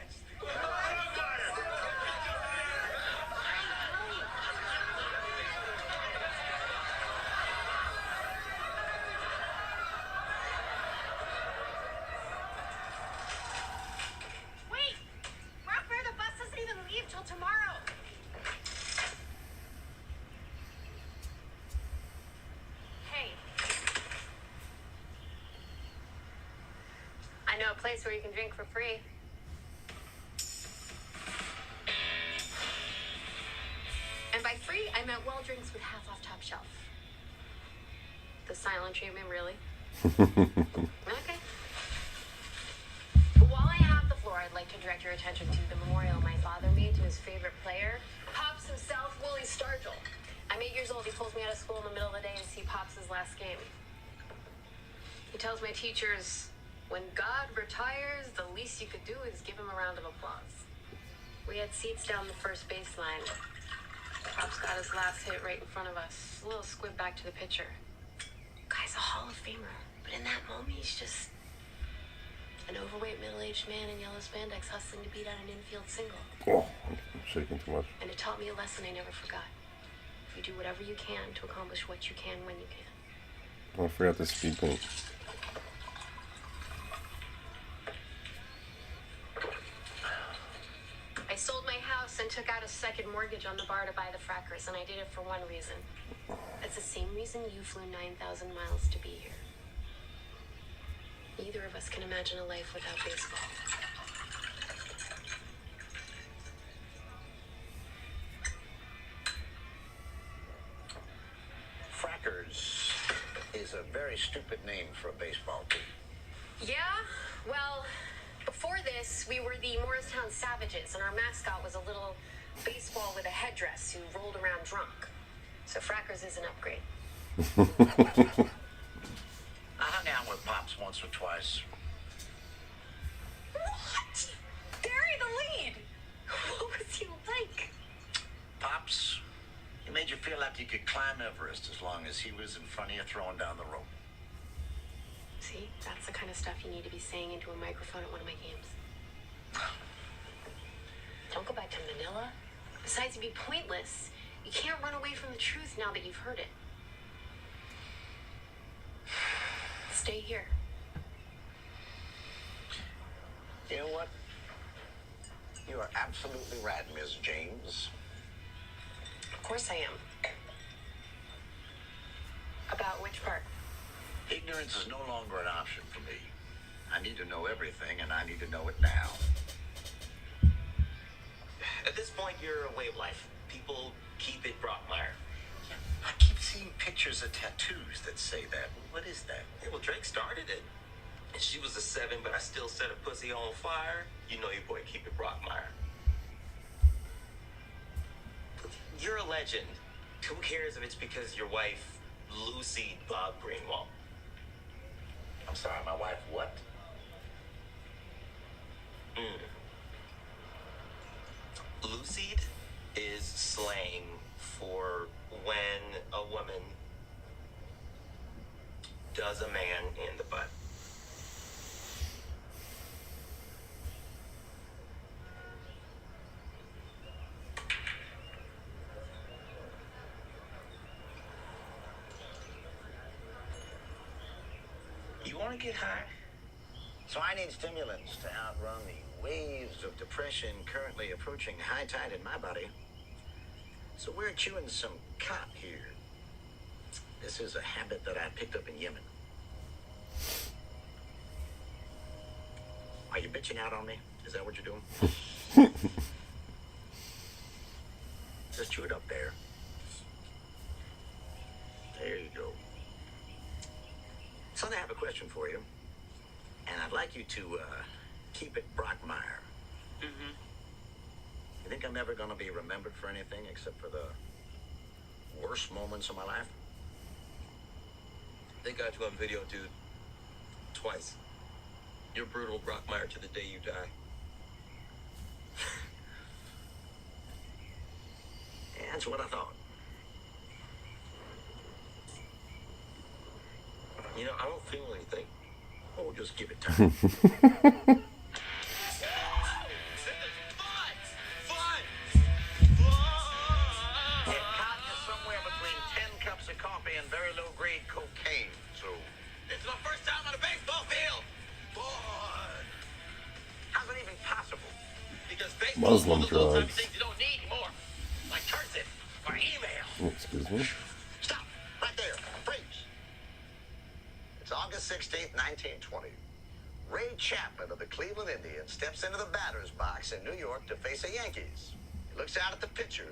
Wait! Rockbear, the bus doesn't even leave till tomorrow. Hey. I know a place where you can drink for free. And by free, I meant well drinks with half off top shelf. The silent treatment, really? Okay. While I have the floor, I'd like to direct your attention to the memorial my father father made to his favorite player? Pops himself, Willie Stargell. I'm 8 years old. He pulls me out of school in the middle of the day to see Pops' last game. He tells my teachers, when God retires, the least you could do is give him a round of applause. We had seats down the first baseline. Pops got his last hit right in front of us. A little squib back to the pitcher. Guy's a Hall of Famer. But in that moment, he's just an overweight middle-aged man in yellow spandex hustling to beat out an infield single. Oh, I'm shaking too much. And it taught me a lesson I never forgot. If you do whatever you can to accomplish what you can when you can. Oh, I forgot the speed paint. I sold my house and took out a second mortgage on the bar to buy the Frackers, and I did it for one reason. It's the same reason you flew 9,000 miles to be here. Neither of us can imagine a life without baseball. Frackers is a very stupid name for a baseball team. Yeah? Well, before this, we were the Morristown Savages, and our mascot was a little baseball with a headdress who rolled around drunk. So Frackers is an upgrade. I hung out with Pops once or twice. What? Bury the lead! What was he like? Pops, he made you feel like you could climb Everest as long as he was in front of you throwing down the rope. See, that's the kind of stuff you need to be saying into a microphone at one of my games. Don't go back to Manila. Besides, it'd be pointless. You can't run away from the truth now that you've heard it. Stay here. You know what? You are absolutely right, Miss James. Of course I am. About which part? Ignorance is no longer an option for me. I need to know everything, and I need to know it now. At this point, you're a way of life. People keep it Brockmeyer. I keep seeing pictures of tattoos that say that. What is that? Yeah, well, Drake started it. And she was a 7, but I still set her pussy on fire. You know your boy keep it Brockmeyer. You're a legend. Who cares if it's because your wife, Lucy Bob Greenwald? I'm sorry, my wife, what? Lucid is slang for when a woman does a man in the butt. You want to get high? So I need stimulants to outrun the waves of depression currently approaching high tide in my body. So we're chewing some cot here. This is a habit that I picked up in Yemen. Are you bitching out on me? Is that what you're doing? Just chew it up there. There you go. Son, I have a question for you. And I'd like you to keep it Brockmeyer. Mm-hmm. You think I'm ever going to be remembered for anything except for the worst moments of my life? They got you on video, dude. Twice. You're brutal Brockmeyer to the day you die. Yeah, that's what I thought. You know, I don't feel anything. Oh, just give it time. And cotton is somewhere between 10 cups of coffee and very low-grade cocaine. So, It's my first time on a baseball field. boy, how's it even possible? Because baseball Muslim is one of those type of drugs. things you don't need anymore. Like cursive or email. Excuse me. Stop, right there, freeze. It's August 16th, 1920. Ray Chapman of the Cleveland Indians steps into the batter's box in New York to face the Yankees. He looks out at the pitcher,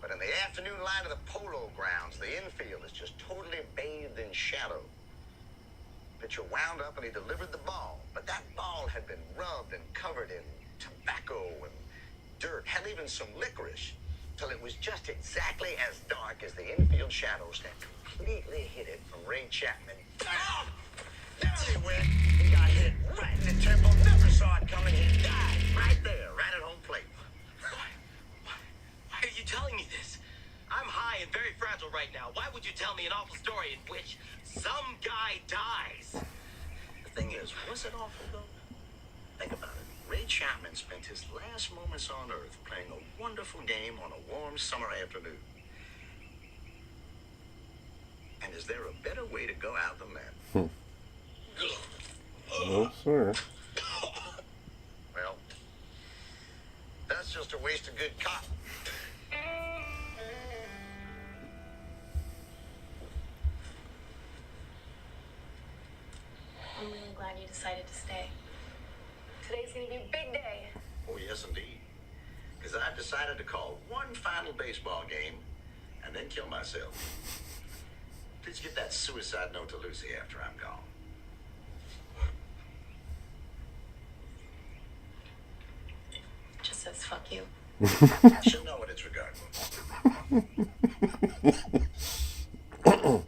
but in the afternoon light of the polo grounds, the infield is just totally bathed in shadow. Pitcher wound up and he delivered the ball, but that ball had been rubbed and covered in tobacco and dirt, hell, even some licorice, till it was just exactly as dark as the infield shadows that completely hid it from Ray Chapman. Down he went. He got hit right in the temple. Never saw it coming. He died right there, right at home plate. Why are you telling me this? I'm high and very fragile right now. Why would you tell me an awful story in which some guy dies? The thing is, was it awful though? Think about it. Ray Chapman spent his last moments on Earth playing a wonderful game on a warm summer afternoon. And is there a better way to go out than that? No, sir. Well, that's just a waste of good cotton. I'm really glad you decided to stay. Today's gonna be a big day. Oh, yes, indeed. Because I've decided to call one final baseball game and then kill myself. Please give that suicide note to Lucy after I'm gone. Just says fuck you. She'll know what it's regarding. All right,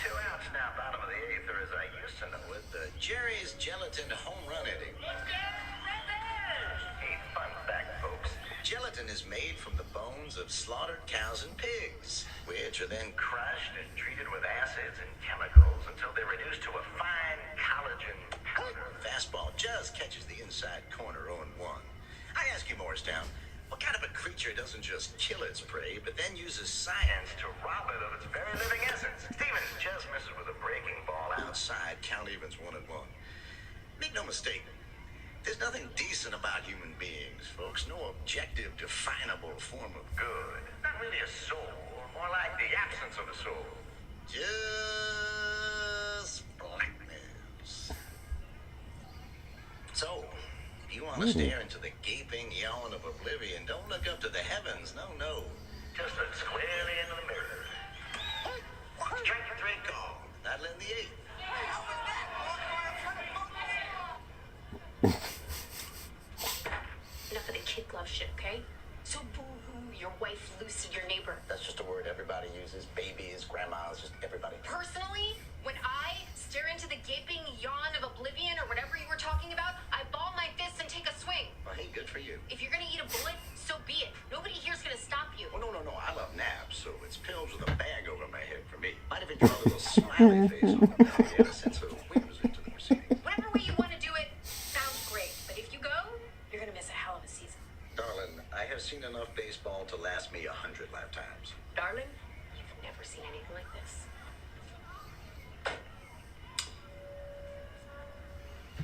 2 outs now, bottom of the 8th, or as I used to know it, the Jerry's Gelatin home run inning. Hey, fun fact, folks. Gelatin is made from the bones of slaughtered cows and pigs, which are then crushed and treated with acids and chemicals until they're reduced to a fine collagen powder. Fastball just catches the inside corner 0-1. I ask you, Morristown, what kind of a creature doesn't just kill its prey, but then uses science to rob it of its very living essence? Stevens just misses with a breaking ball outside. Count evens 1-1. Make no mistake, there's nothing decent about human beings, folks. No objective, definable form of good. Not really a soul, more like the absence of a soul. Just blackness. So, if you want to stare into the gaping yawn of oblivion, don't look up to the heavens. No, no. Just look squarely into the mirror. Strike 3 call. Not in the 8th. Enough of the kid glove shit, okay? So boo-hoo, your wife Lucy, your neighbor. That's just a word everybody uses. Babies, grandmas, just everybody. Personally, when I stare into the gaping yawn of oblivion or whatever you were talking about, I ball my fists and take a swing. Well, hey, good for you. If you're gonna eat a bullet, so be it. Nobody here's gonna stop you. Well, no. I love naps, so it's pills with a bag over my head for me. Might even draw a little smiley face on the belly to add a sense of whimsy to the proceeding. Whatever way you want to do it, sounds great. But if you go, you're gonna miss a hell of a season. Darling, I have seen enough baseball to last me 100 lifetimes. Darling, you've never seen anything like this.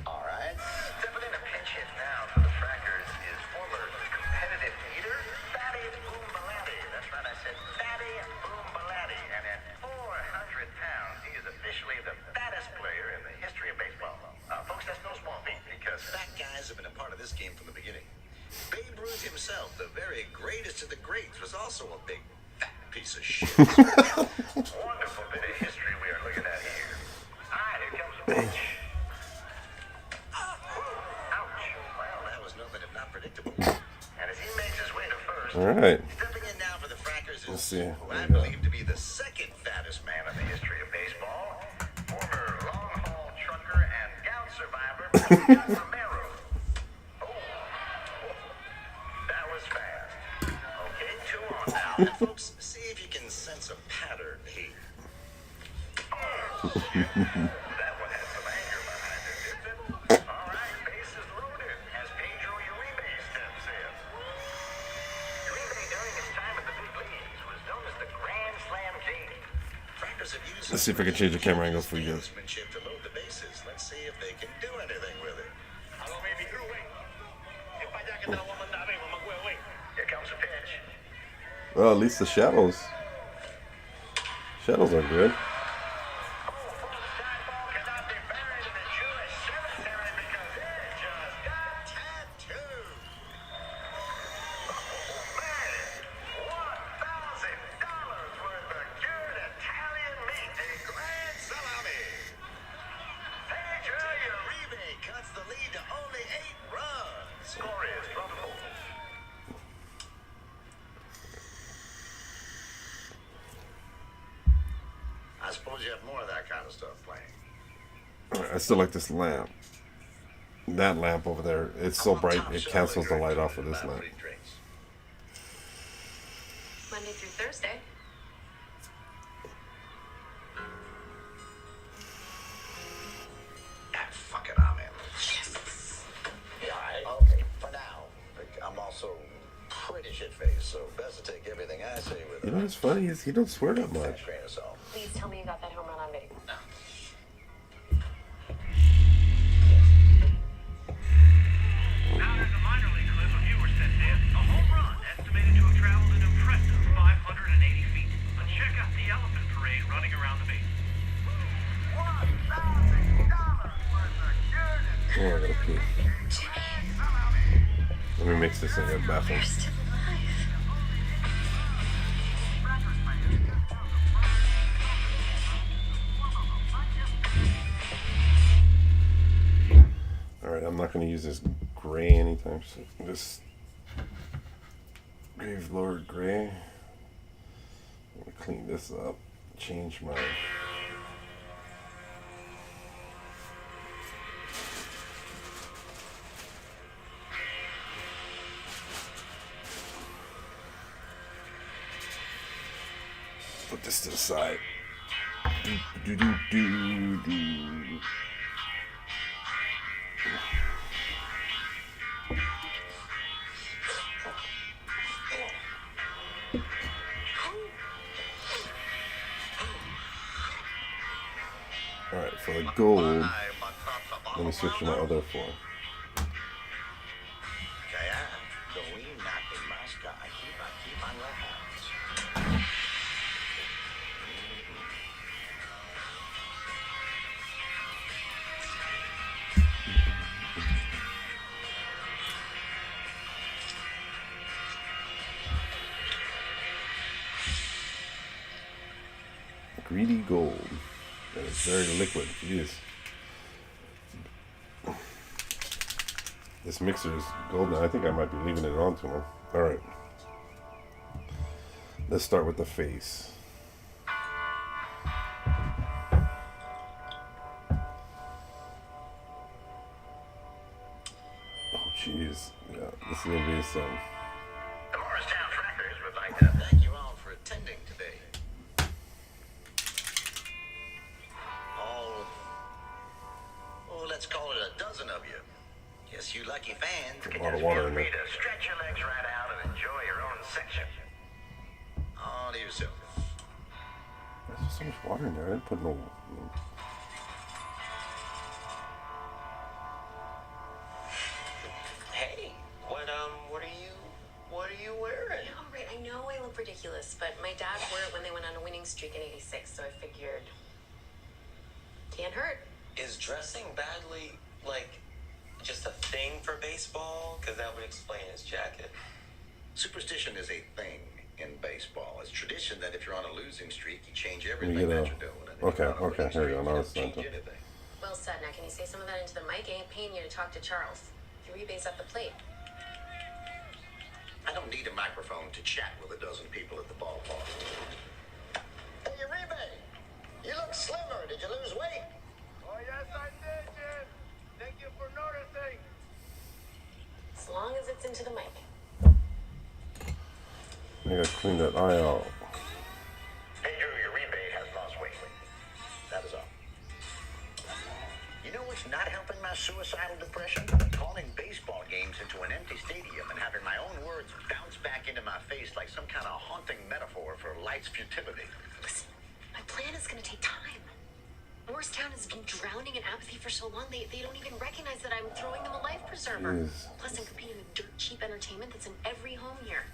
All right. Stepping in a pinch hit now for the Frackers is former competitive eater, Fatty Boom Balatti. That's right, I said Fatty Boom Balatti. And at 400 pounds, he is officially the fattest player in the history of baseball. Folks, that's no small feat because fat guys have been a part of this game from the beginning. Babe Ruth himself, the very greatest of the greats, was also a big fat piece of shit. Wonderful bit of history we are looking at here. All right, here comes the pitch. And as he makes his way to first, All right. stepping in now for the Frackers Let's is see. who I believe to be the second fattest man in the history of baseball, former long-haul trucker and gout survivor, John Romero. Oh, that was fast. Okay, 2 on now. And folks, see if you can sense a pattern here. That one had some anger behind it, didn't it? All right, bases loaded as Pedro Uribe steps in. Uribe, during his time at the big leagues, was known as the Grand Slam King. Frackers have used Let's see if I can change the camera angle for you guys. sportsmanship to load the bases. Let's see if they can do anything with it. Here comes the pitch. Well, at least the shadows. Shadows are good. Cuts the lead to only 8 runs. Score is 12-4. I suppose you have more of that kind of stuff playing. Alright, I still like this lamp. That lamp over there, it's so bright it cancels the light off of this lamp. Monday through Thursday. Ah, fuck it, I'm in. Yeah, okay, for now. I'm also pretty shit-faced, so best to take everything I say with You know what's funny is he don't swear that much. grain of salt. Please tell me you got that home run on video. Now there's a minor league clip a viewer sent in. A home run estimated to have traveled an impressive 580 feet. But check out the elephant parade running around the base. Oh, I gotta pee. Let me mix this in the bathroom. Still alive. Alright, I'm not gonna use this gray anytime soon. This Grave Lord Gray. I'm gonna clean this up. Change my put this to the side. Do, do, do, do, do. Alright, for the gold, let me switch to my other four. Greedy gold. And it's very liquid. Jeez. This mixer is golden. I think I might be leaving it on too long. Alright. Let's start with the face. Oh, jeez. Yeah, this is going to be some. The Morristown Trackers would like to thank you all for attending today. Let's call it a dozen of you. Yes, you lucky fans can A lot of just water feel in free there. to stretch your legs right out and enjoy your own section. On to yourself. There's just so much water in there. I didn't put no. Hey, what are you wearing? Yeah, all right, I know I look ridiculous, but my dad wore it when they went on a winning streak in '86, so I figured can't hurt. Is dressing badly, like, just a thing for baseball? Because that would explain his jacket. Superstition is a thing in baseball. It's tradition that if you're on a losing streak, you change Let everything me get that a. you're doing. And if Okay, you're on a okay, winning here we streak, go. you Now don't it's change done. anything. Well said. Now, can you say some of that into the mic? I ain't paying you to talk to Charles. Your rebate's at the plate. I don't need a microphone to chat with a dozen people at the ballpark. Hey, Uribe, you look slimmer. Did you lose weight? Oh, yes, I did, Jim. Thank you for noticing. As long as it's into the mic. I gotta clean that eye out. Hey, Drew, Uribe has lost weight. That is all. You know what's not helping my suicidal depression? Calling baseball games into an empty stadium and having my own words bounce back into my face like some kind of haunting metaphor for life's futility. Listen, my plan is going to take time. Morristown has been drowning in apathy for so long, they don't even recognize that I'm throwing them a life preserver. Jeez. Plus, I'm competing with dirt cheap entertainment that's in every home here.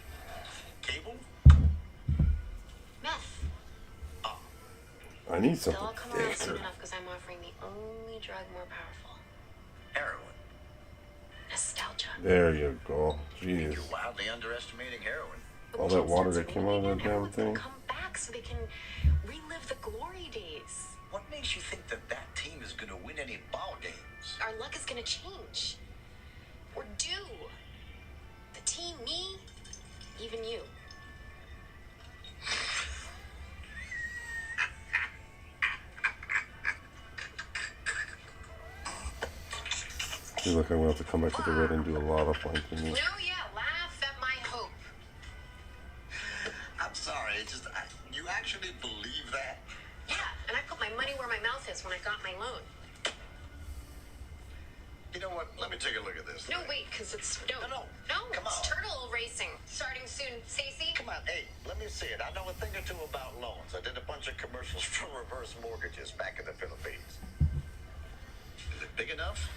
Cable? Meth. I need They'll something all come around soon thicker. enough because I'm offering the only drug more powerful. Heroin. Nostalgia. There you go. Jeez. You're wildly underestimating heroin. But All when that kids water start that to came out of read that it, damn everyone's gonna thing. come back so they can relive the glory days. What makes you think that that team is going to win any ball games? Our luck is gonna change. We're due. The team, me, even you. feel like I'm gonna have to come back with the red and do a lot of fine tuning. No, yeah, laugh at my hope. I'm sorry, you actually believe that? Yeah, and I put my money where my mouth is when I got my loan. You know what? Let me take a look at this. No, wait, because it's... No, Come it's on. turtle racing. Starting soon. Stacy? Come on, hey, let me see it. I know a thing or two about loans. I did a bunch of commercials for reverse mortgages back in the Philippines. Is it big enough?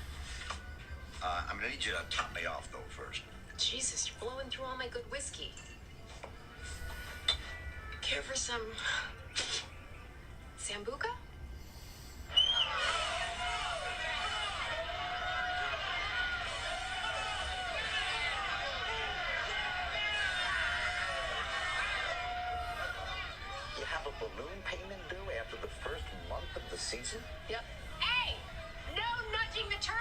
I'm gonna need you to top me off, though, first. Jesus, you're blowing through all my good whiskey. Care for some... Sambuca? You have a balloon payment due after the first month of the season? Yep. Hey! No nudging the turtle!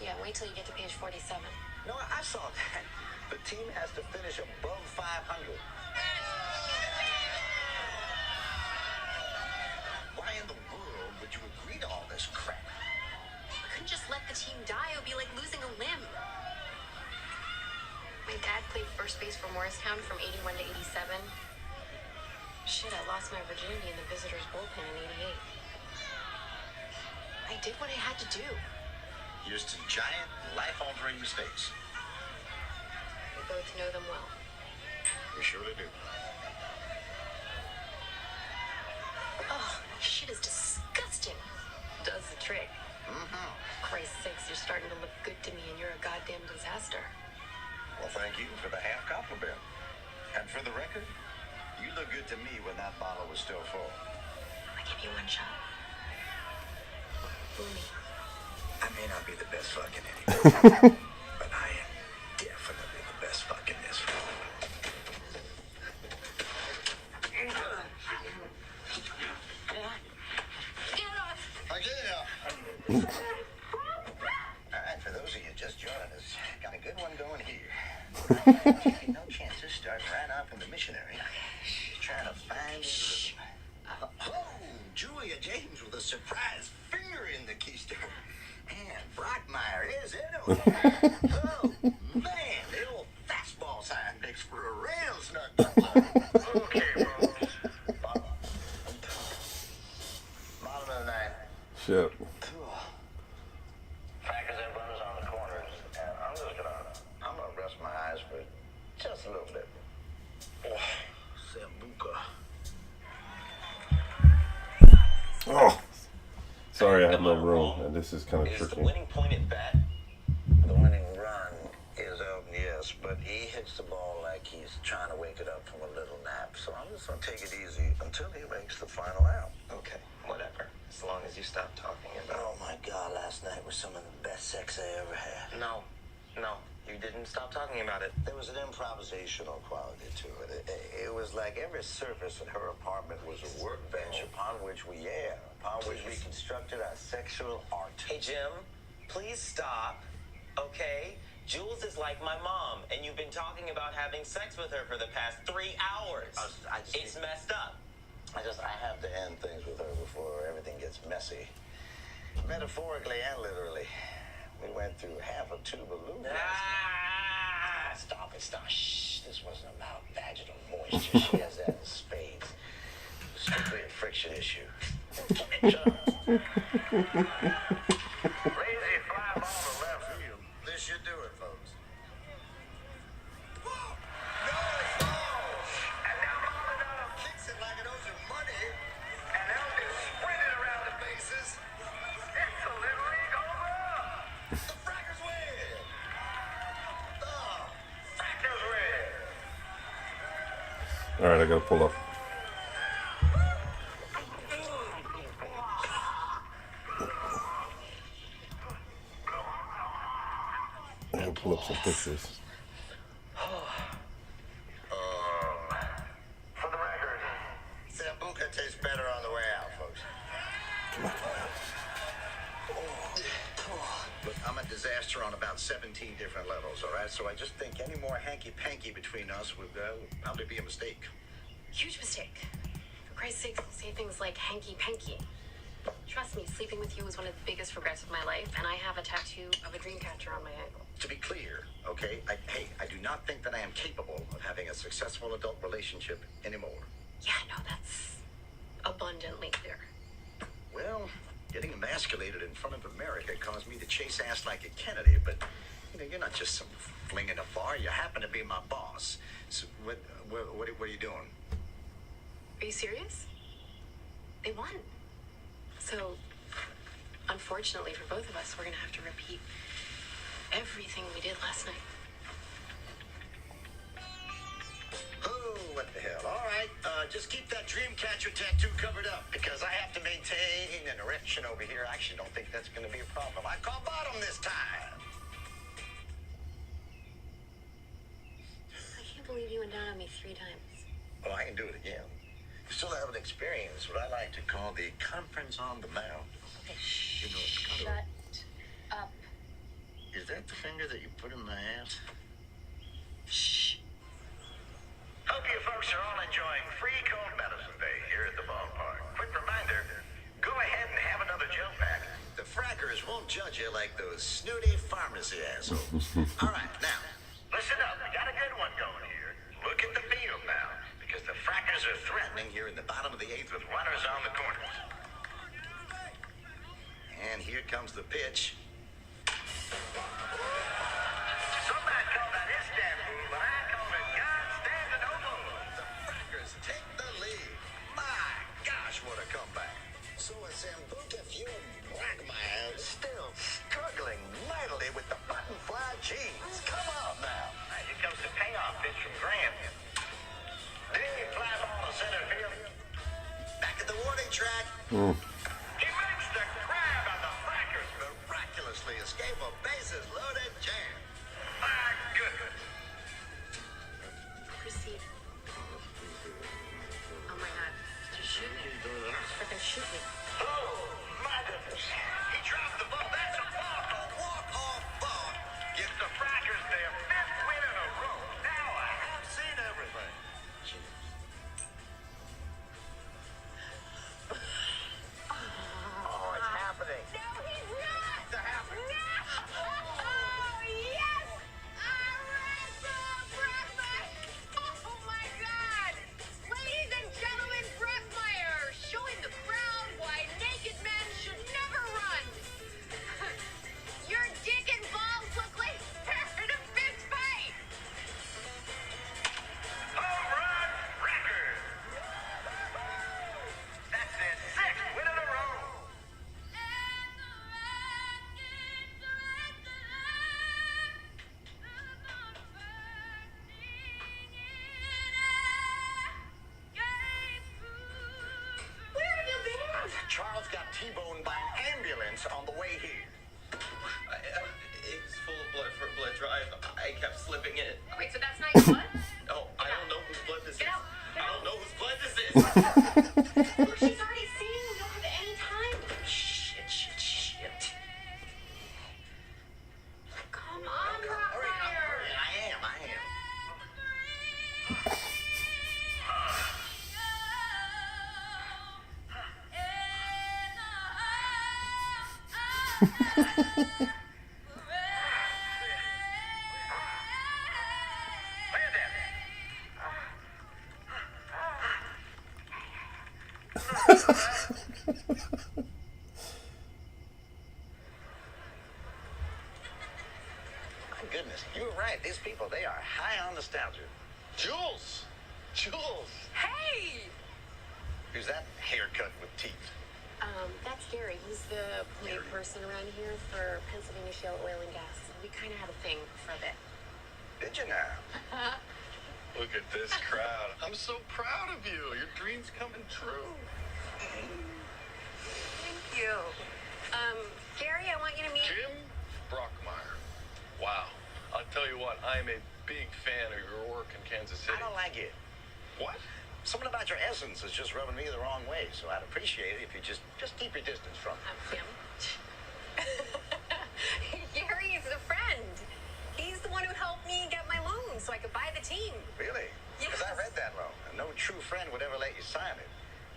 Yeah, wait till you get to page 47. No, I saw that. The team has to finish above 500. Why in the world would you agree to all this crap? I couldn't just let the team die. It would be like losing a limb. My dad played first base for Morristown from 81 to 87. Shit, I lost my virginity in the visitors' bullpen in 88. I did what I had to do. Here's to giant, life-altering mistakes. We both know them well. We surely do. Oh, shit is disgusting. Does the trick. Mm-hmm. Christ's sakes, you're starting to look good to me and you're a goddamn disaster. Well, thank you for the half compliment. And for the record, you look good to me when that bottle was still full. I'll give you one shot. Boomy. I may not be the best fuck in anything, but I am definitely the best fuck in this room. Again. All right, for those of you just joining us, got a good one going here. Taking no chances, starting right off in the missionary. Trying to find oh, Julia James with a surprise finger in the keister. And Brockmeyer is in it. Oh, man, the old fastball sign makes for a real snug. Okay, bros. Bottom of the ninth. Shit. Packers and runners on the corners, and I'm gonna rest my eyes for just a little bit. Oh, Sambuca. Oh, sorry, I have no room, and this is kind of Is the tricky. winning point at bat? The winning run is out, yes, but he hits the ball like he's trying to wake it up from a little nap. So I'm just gonna take it easy until he makes the final out. Okay, whatever. As long as you stop talking about Oh my God, last night was some of the best sex I ever had. No, you didn't stop talking about it. There was an improvisational quality to it. It was like every surface in her apartment was a workbench upon which we constructed our sexual art. Hey, Jim, please stop, okay? Jules is like my mom, and you've been talking about having sex with her for the past 3 hours. It's messed up. I have to end things with her before everything gets messy. Metaphorically and literally. We went through half a tube of lube. Stop it. Shh. This wasn't about vaginal moisture. She has that in spades. Strictly a friction issue. Lazy fly ball to left field. This should do it, folks. And now Maldonado kicks it like it owes him money. And Elvis sprinting around the bases. It's a little league over. The Frackers win. The Frackers win. All right, I gotta pull up. I gotta pull up some pictures. For the record, Sambuca tastes better on the way out, folks. Look, I'm a disaster on about 17 different levels, all right? So I just think any more hanky-panky between us would probably be a mistake. Huge mistake. For Christ's sake, say things like hanky-panky. Trust me, sleeping with you was one of the biggest regrets of my life, and I have a tattoo of a dream catcher on my ankle. To be clear, okay, I do not think that I am capable of having a successful adult relationship anymore. Yeah, no, that's abundantly clear. Well, getting emasculated in front of America caused me to chase ass like a Kennedy, but you're not just some fling in a bar. You happen to be my boss. So what are you doing? Are you serious? They won. So, unfortunately for both of us, we're gonna have to repeat everything we did last night. Oh, what the hell. All right, just keep that Dreamcatcher tattoo covered up because I have to maintain an erection over here. I actually don't think that's going to be a problem. I call bottom this time. I can't believe you went down on me 3 times. Well, I can do it again. You still haven't experienced what I like to call the conference on the mound. Okay, shh. You know, it's kind Shut up. Is that the finger that you put in my ass? Shh. Hope you folks are all enjoying Free Cold Medicine Day here at the ballpark. Quick reminder, go ahead and have another gel pack. The frackers won't judge you like those snooty pharmacy assholes. All right, now. Listen up, we got a good one going here. Look at the field now, because the frackers are threatening Here in the bottom of the 8th with runners on the corners. And here comes the pitch. Some might call that Istanbul, but I call it Constantinople. The frackers take the lead. My gosh, what a comeback. So a Sambuca Fuel Blackmire still struggling mightily with the button fly cheese. Come on now. All right, here comes the payoff pitch from Graham. Dig fly ball to center field. Back at the warning track. He makes the grab on the frackers. Miraculously escape a bases loaded jam. My goodness. Proceed. Oh my god. Just shoot me. Freaking shoot me. Oh, my goodness. He dropped the ball. That's a walk. A walk-off ball. Gives the frackers their 5th win in a row. Now I have seen everything. Oh, it's happening. No, he's not! It's happening. Oh, yes! Oh my god! Ladies and gentlemen, Brockmeyer showing the crowd why naked men should never run. Your dick and balls look like they're in a fist fight. Home run record. That's his 6th win in a row. Where have you been? Charles got T-boned by an ambulance on the way here. It was full of blood drive. I kept slipping in it. Wait, so that's not your blood? Oh, I don't know whose blood this Get is. out. I don't know whose blood this is. Look, she's already seen. We don't have any time. Shit. Come on, Hurry, Brockmeyer. I am. My goodness, you were right. These people, they are high on nostalgia. Jules! Hey! Who's that haircut with teeth? That's Gary. He's the point person around here for Pennsylvania Shale Oil and Gas. We kind of had a thing for a bit. Did you now? Look at this crowd. I'm so proud of you. Your dream's coming true. Thank you. Gary, I want you to meet... Jim Brockmeyer. Wow. I'll tell you what, I'm a big fan of your work in Kansas City. I don't like it. What? Something about your essence is just rubbing me the wrong way, so I'd appreciate it if you just keep your distance from me. Him. Gary's a friend. He's the one who helped me get my loan so I could buy the team. Really? Yes. Because I read that loan, and no true friend would ever let you sign it.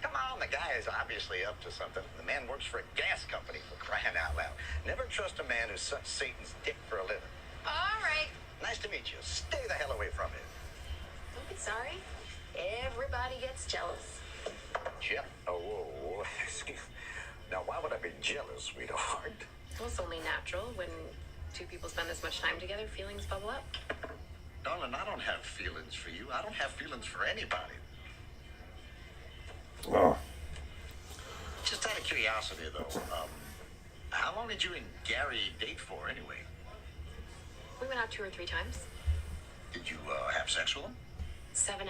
Come on, the guy guy's obviously up to something. The man works for a gas company, for crying out loud. Never trust a man who sucks Satan's dick for a living. All right. Nice to meet you. Stay the hell away from him. Don't be sorry. Everybody gets jealous. Oh, whoa. Excuse. Now, why would I be jealous, sweetheart? Well, it's only natural when two people spend this much time together, feelings bubble up. Darling, I don't have feelings for you. I don't have feelings for anybody. Oh, Just out of curiosity, though, how long did you and Gary date for, anyway? We went out 2 or 3 times. Did you have sex with him? 7.5.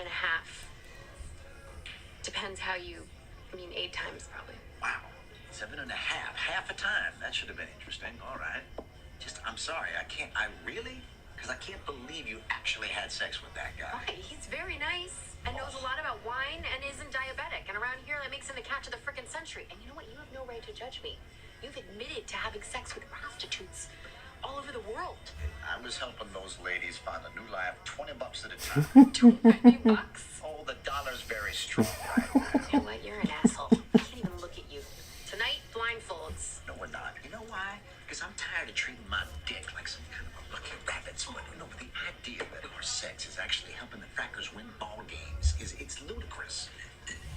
Depends how you mean 8 times, probably. Wow, 7.5, half a time. That should have been interesting. All right. I'm sorry, I really? Because I can't believe you actually had sex with that guy. Why? He's very nice and knows a lot about wine and isn't diabetic. And around here, that makes him the catch of the frickin' century. And you know what? You have no right to judge me. You've admitted to having sex with prostitutes all over the world. I was helping those ladies find a new life, $20 at a time. $20? Oh, the dollar's very strong. You know what? You're an asshole. I can't even look at you. Tonight, blindfolds. No, we're not. You know why? Because I'm tired of treating my dick like some kind of a lucky rabbit's foot. No, but the idea that our sex is actually helping the frackers win ball games it's ludicrous.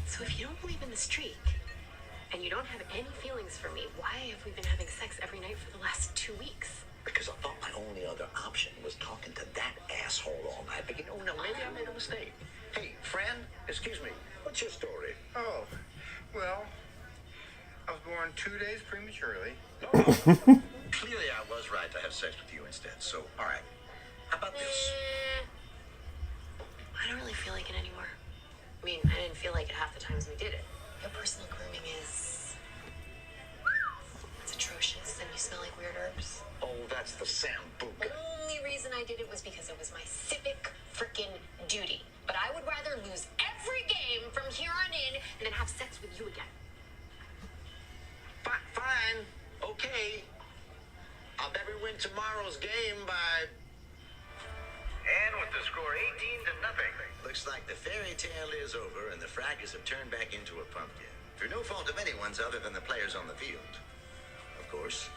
So if you don't believe in the streak, and you don't have any feelings for me, why have we been having sex every night for the last 2 weeks? Because I thought my only other option was talking to that asshole all night. But you know, no, maybe I made a mistake. Hey, friend, excuse me, what's your story? Oh, well, I was born 2 days prematurely. Clearly I was right to have sex with you instead. So, all right, how about this? I don't really feel like it anymore. I mean, I didn't feel like it half the times we did it. Your personal grooming is... it's atrocious, and you smell like weird herbs. Oh, that's the sambuca. The only reason I did it was because it was my civic frickin' duty. But I would rather lose every game from here on in and then have sex with you again. Fine, okay. I'll bet we win tomorrow's game by... And with the score 18-0. Looks like the fairy tale is over and the fraggers have turned back into a pumpkin. Through no fault of anyone's other than the players on the field. Of course.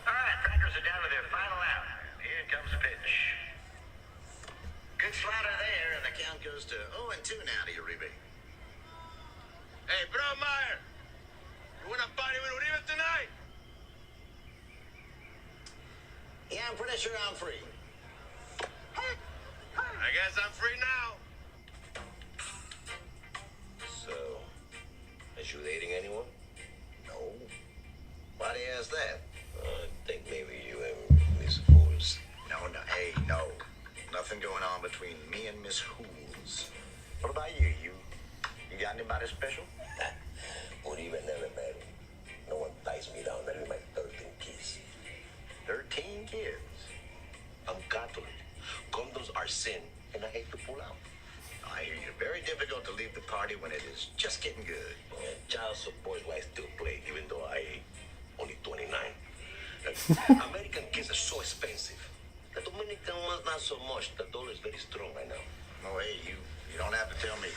All right, Frackers are down to their final out. Here comes the pitch. Good slider there, and the count goes to 0-2 now to Uribe. Hey, bro, Meyer, you wanna party with Uribe tonight? Yeah, I'm pretty sure I'm free. I guess I'm free now. So, is you dating anyone? No. Why do you ask that? I think maybe you and Miss Fools. No, hey, no. Nothing going on between me and Miss Hools. What about you? You got anybody special? Uribe never married. No one ties me down with my 13 kids. 13 kids. I'm Catholic. Condoms are sin, and I hate to pull out. I hear you. Very difficult to leave the party when it is just getting good. Child support is why I still play, even though I only 29. American kids are so expensive. The Dominican ones not so much. The dollar is very strong right now. Oh, hey, you don't have to tell me.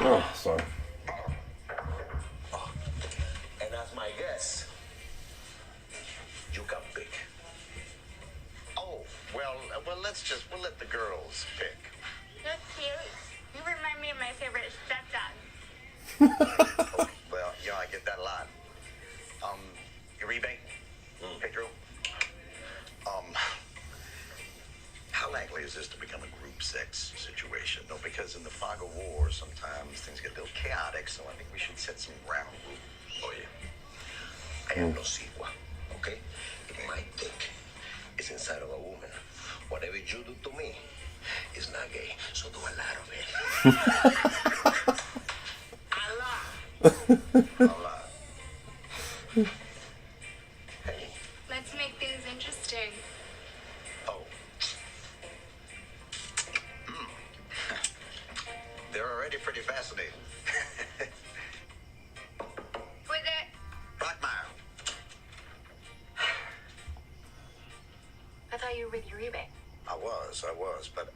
oh, sorry. And as my guess, you can pick. Oh, well, we'll let the girls pick. You're cute. You remind me of my favorite stepdad. Well, yeah, I get that a lot. Uribe, Pedro, how likely is this to become a group sex situation? No, because in the fog of war, sometimes things get a little chaotic, so I think we should set some ground rules. Oye, I am no sigua, okay? If my dick is inside of a woman, whatever you do to me is not gay, so do a lot of it. A lot. Hey, Let's make things interesting. Oh. They're already pretty fascinating. With it, Rockmire. with your eBay. I was, but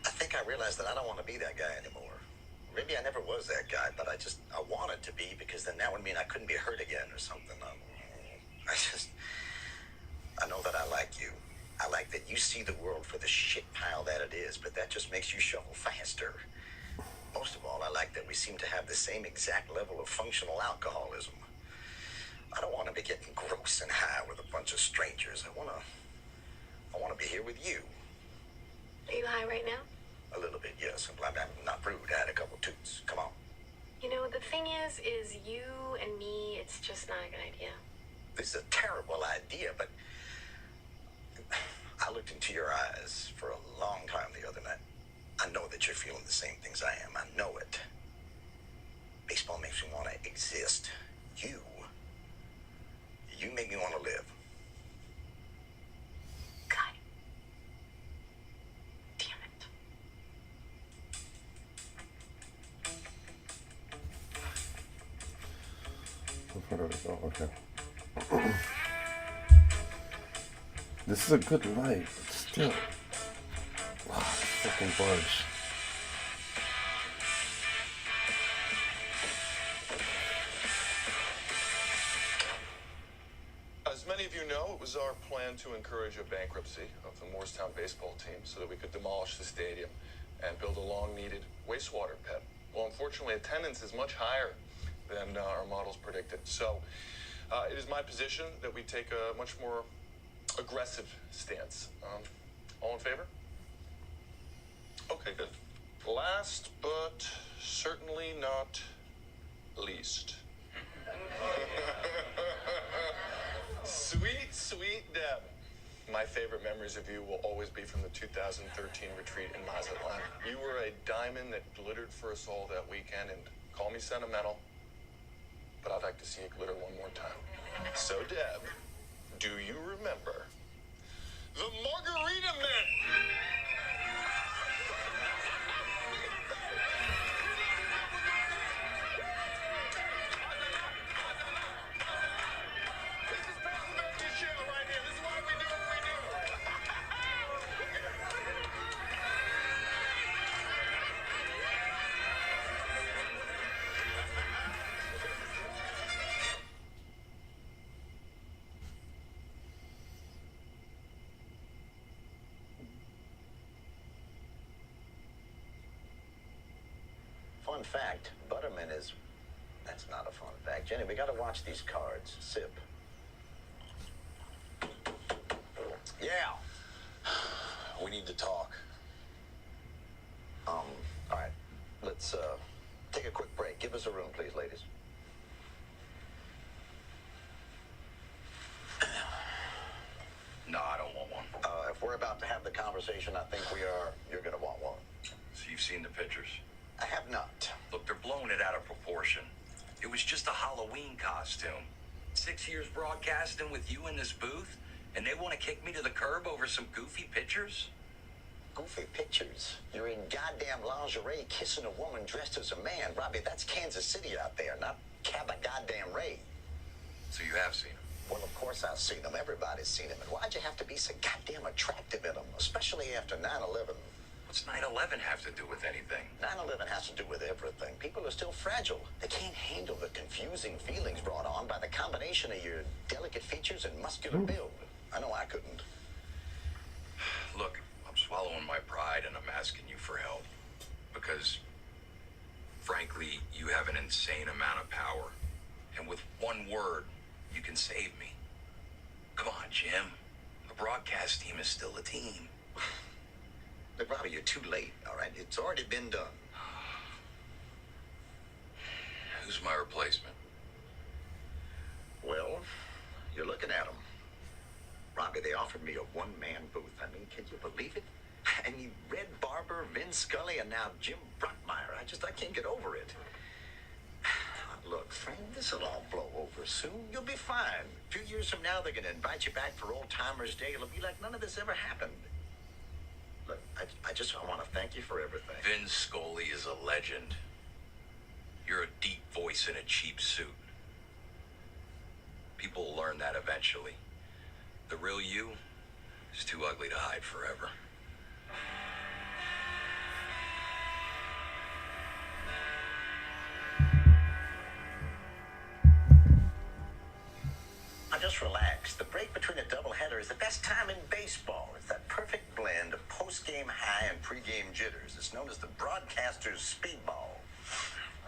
I think I realized that I don't want to be that guy anymore. Maybe I never was that guy, but I wanted to be, because then that would mean I couldn't be hurt again or something. I know that I like you. I like that you see the world for the shit pile that it is, but that just makes you shovel faster. Most of all, I like that we seem to have the same exact level of functional alcoholism. I don't want to be getting gross and high with a bunch of strangers. I want to be here with you. Are you high right now? A little bit, yes. I'm not rude. I had a couple toots. Come on. You know, the thing is you and me, it's just not a good idea. This is a terrible idea, but I looked into your eyes for a long time the other night. I know that you're feeling the same things I am. I know it. Baseball makes me want to exist. You make me want to live. God damn it. Where do we go? Okay. This is a good light, but still. Wow, fucking budge. As many of you know, it was our plan to encourage a bankruptcy of the Morristown baseball team so that we could demolish the stadium and build a long-needed wastewater pit. Well, unfortunately, attendance is much higher than our models predicted. So it is my position that we take a much more aggressive stance. All in favor? Okay, good. Last but certainly not least. Sweet Deb. My favorite memories of you will always be from the 2013 retreat in Mazatlan. You were a diamond that glittered for us all that weekend, and call me sentimental, but I'd like to see it glitter one more time. So, Deb, do you remember the Margarita Men? Fun fact, Butterman is... That's not a fun fact. Jenny, we gotta watch these cards. Sip. Yeah. We need to talk. All right. Let's, take a quick break. Give us a room, please, ladies. No, I don't want one. If we're about to have the conversation I think we are, you're gonna want one. So you've seen the pictures? I have not. Look, they're blowing it out of proportion. It was just a Halloween costume. 6 years broadcasting with you in this booth, and they want to kick me to the curb over some goofy pictures? Goofy pictures? You're in goddamn lingerie kissing a woman dressed as a man. Robbie, that's Kansas City out there, not Cabot goddamn Ray. So you have seen them? Well, of course I've seen them. Everybody's seen them. And why'd you have to be so goddamn attractive in them? Especially after 9/11. What's 9/11 have to do with anything? 9/11 has to do with everything. People are still fragile. They can't handle the confusing feelings brought on by the combination of your delicate features and muscular build. I know I couldn't. Look, I'm swallowing my pride and I'm asking you for help. Because, frankly, you have an insane amount of power. And with one word, you can save me. Come on, Jim. The broadcast team is still a team. But Robbie, you're too late, all right? It's already been done. Who's my replacement? Well, you're looking at them. Robbie, they offered me a one-man booth. I mean, can you believe it? And you Red Barber, Vin Scully, and now Jim Bruckmeyer. I can't get over it. Look, friend, this'll all blow over soon. You'll be fine. A few years from now, they're going to invite you back for Old Timers Day. It'll be like none of this ever happened. Look, I want to thank you for everything. Vin Scully is a legend. You're a deep voice in a cheap suit. People will learn that eventually. The real you It's too ugly to hide forever. Now just relax. The break between a doubleheader is the best time in baseball. It's that perfect blend of post-game high and pre-game jitters. It's known as the broadcaster's speedball.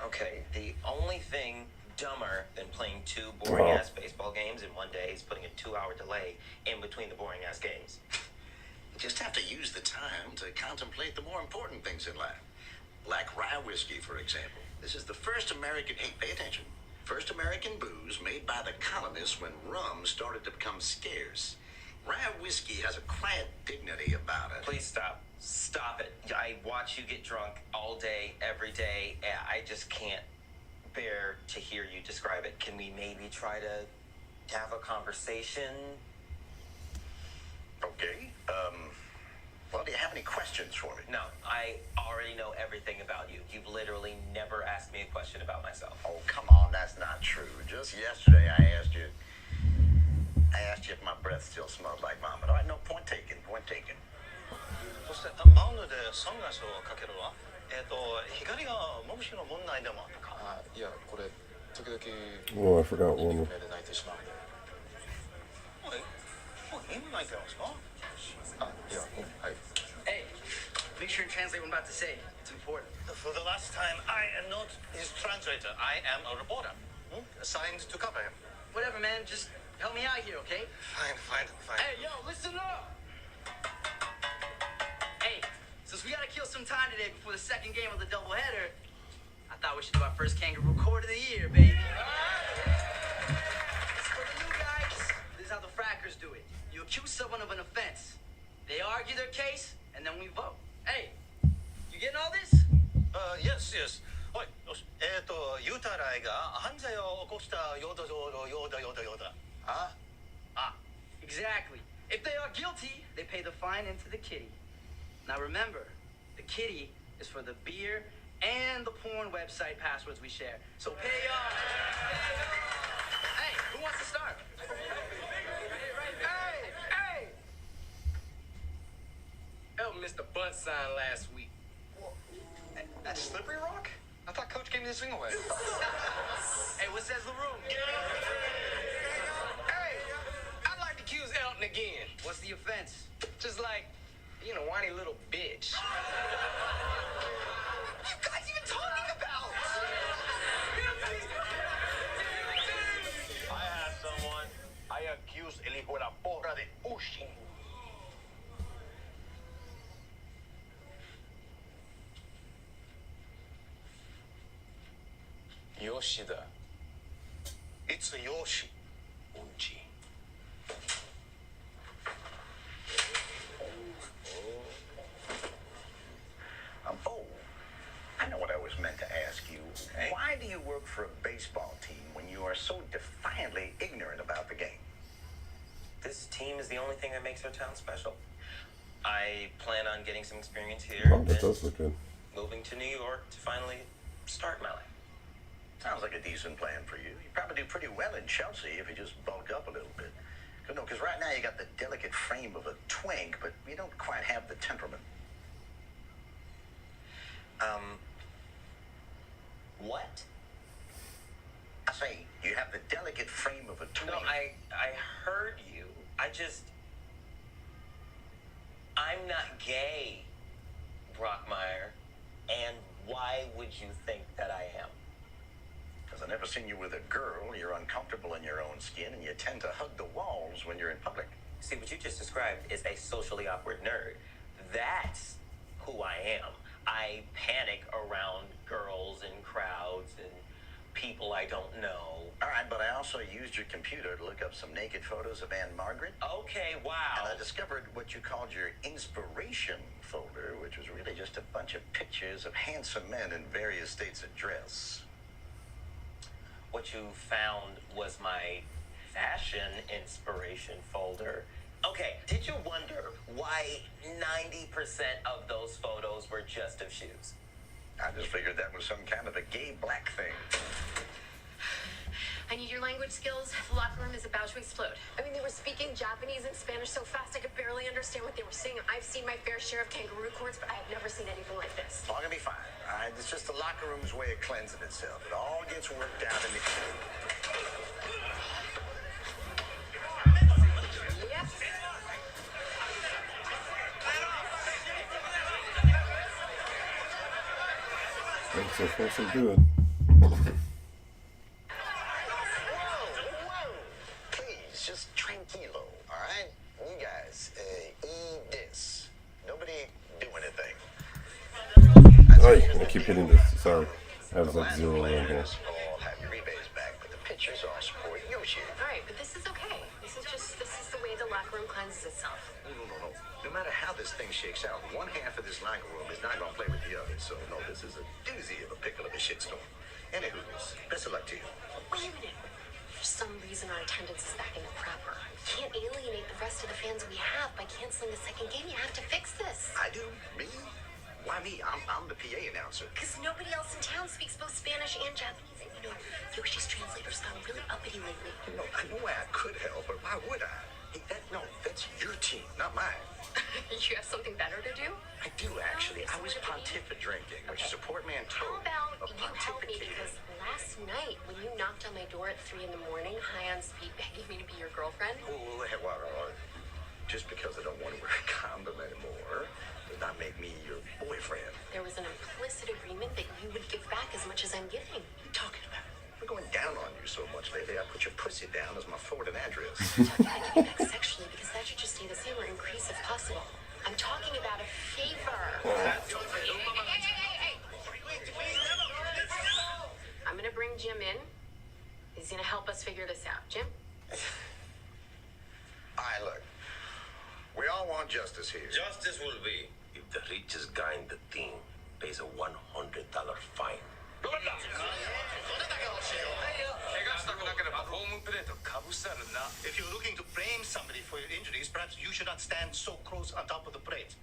Okay, the only thing dumber than playing two boring-ass baseball games in one day is putting a 2-hour delay in between the boring-ass games. You just have to use the time to contemplate the more important things in life. Like rye whiskey, for example. This is the first American, hey, pay attention, first American booze made by the colonists when rum started to become scarce. Rye whiskey has a quiet dignity about it. Please stop. Stop it. I watch you get drunk all day, every day. I just can't bear to hear you describe it. Can we maybe try to have a conversation? Okay. Well, do you have any questions for me? No, I already know everything about you. You've literally never asked me a question about myself. Oh, come on, that's not true. Just yesterday I asked you if my breath still smelled like vomit. All right, no, point taken, point taken. そしてマウンドでサングラスをかけるわ。光が目視の問題でもあるか。いや、これ時々 Oh, I forgot one. 目で泣いてしまう。おい、今泣いてますか？いや、はい。 Hey, make sure and translate what I'm about to say. It's important. For the last time, I am not his translator. I am a reporter, assigned to cover him. Whatever, man. Just help me out here, okay? Fine. Hey, yo, listen up! Hey, since we gotta kill some time today before the second game of the doubleheader, I thought we should do our first kangaroo court of the year, baby. For the new guys, this is how the frackers do it. You accuse someone of an offense. They argue their case, and then we vote. Hey, you getting all this? Yes. はい、よし。ユータライが犯罪を起こしたようだ。Exactly. If they are guilty, they pay the fine into the kitty. Now remember, the kitty is for the beer and the porn website passwords we share. So pay off. Hey, who wants to start? Hey! Help Mr. Bunt sign last week. That's Slippery Rock? I thought Coach gave me this thing away. Hey, what says the room? Hey, I'd like to accuse Elton again. What's the offense? Just like, whiny little bitch. You guys even talking about? I had someone. I accused el hijo de la porra de pushing. Yoshida. It's a Yoshi. Unchi. I know what I was meant to ask you. Hey? Why do you work for a baseball team when you are so defiantly ignorant about the game? This team is the only thing that makes our town special. I plan on getting some experience here. Oh, that does look good. Moving to New York to finally start my life. Sounds like a decent plan for you. You probably do pretty well in Chelsea if you just bulk up a little bit. Because right now you got the delicate frame of a twink, but you don't quite have the temperament. What? I say, you have the delicate frame of a twink. No, I heard you. I'm not gay, Brockmeyer. And why would you think that I am? Because I've never seen you with a girl. You're uncomfortable in your own skin, and you tend to hug the walls when you're in public. See, what you just described is a socially awkward nerd. That's who I am. I panic around girls and crowds and people I don't know. All right, but I also used your computer to look up some naked photos of Anne Margaret. Okay, wow. And I discovered what you called your inspiration folder, which was really just a bunch of pictures of handsome men in various states of dress. What you found was my fashion inspiration folder. Okay, did you wonder why 90% of those photos were just of shoes? I just figured that was some kind of a gay black thing. I need your language skills. The locker room is about to explode. I mean, they were speaking Japanese and Spanish so fast I could barely understand what they were saying. I've seen my fair share of kangaroo courts, but I have never seen anything like this. It's all gonna be fine. All right, it's just the locker room's way of cleansing itself. It all gets worked out in the. Yep. So far, so good. Please, just tranquilo, all right? You guys, eat this. Nobody do anything. Oh, I keep hitting this. Sorry. I was like 0 right here. All have your rebates back, but the pitchers all support Yoshi. All right, but this is okay. This is the way the locker room cleanses itself. No. No matter how this thing shakes out, one half of this locker room is not going to play with the other. So, no, this is a doozy of a pickle of a shitstorm. Anywho, best of luck to you. Wait a minute. For some reason, our attendance is back in the proper. We can't alienate the rest of the fans we have by canceling the second game. You have to fix this. I do? Me? Why me? I'm the PA announcer. Because nobody else in town speaks both Spanish and Japanese. And you know, Yoshi's translators sound really uppity lately. No, I know I could help, but why would I? Hey, that's your team, not mine. You have something better to do? I do, actually. I was pontifa drinking, which is a portmanteau. How about of you help me? pontificating. Because last night, when you knocked on my door at 3 in the morning, high on speed, begging me to be your girlfriend. Well, just because I don't want to wear a condom anymore does not make me your boyfriend. There was an implicit agreement that you would give back as much as I'm giving. What are you talking about? We're going down on you so much lately. I put your pussy down as my forwarding address. I'm talking about giving back sexually, because that should just stay the same or increase if possible. I'm talking about a favor. Hey. I'm gonna bring Jim in. He's gonna help us figure this out. Jim? All right, look. We all want justice here. Justice will be if the richest guy in the team pays a $100 fine. If you're looking to blame somebody for your injuries, perhaps you should not stand so close on top of the parade.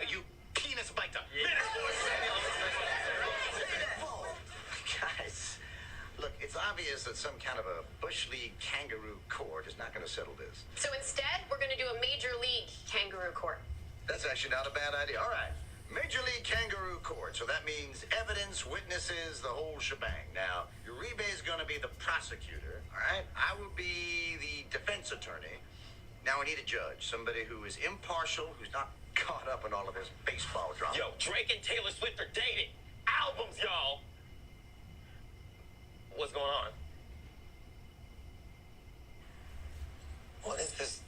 You penis biter. Guys, look, it's obvious that some kind of a Bush League kangaroo court is not going to settle this. So instead, we're gonna do a major league kangaroo court. That's actually not a bad idea. All right. Major League Kangaroo Court. So that means evidence, witnesses, the whole shebang. Now, Uribe is going to be the prosecutor, all right? I will be the defense attorney. Now, we need a judge, somebody who is impartial, who's not caught up in all of this baseball drama. Yo, Drake and Taylor Swift are dating. Albums, y'all. What's going on? What is this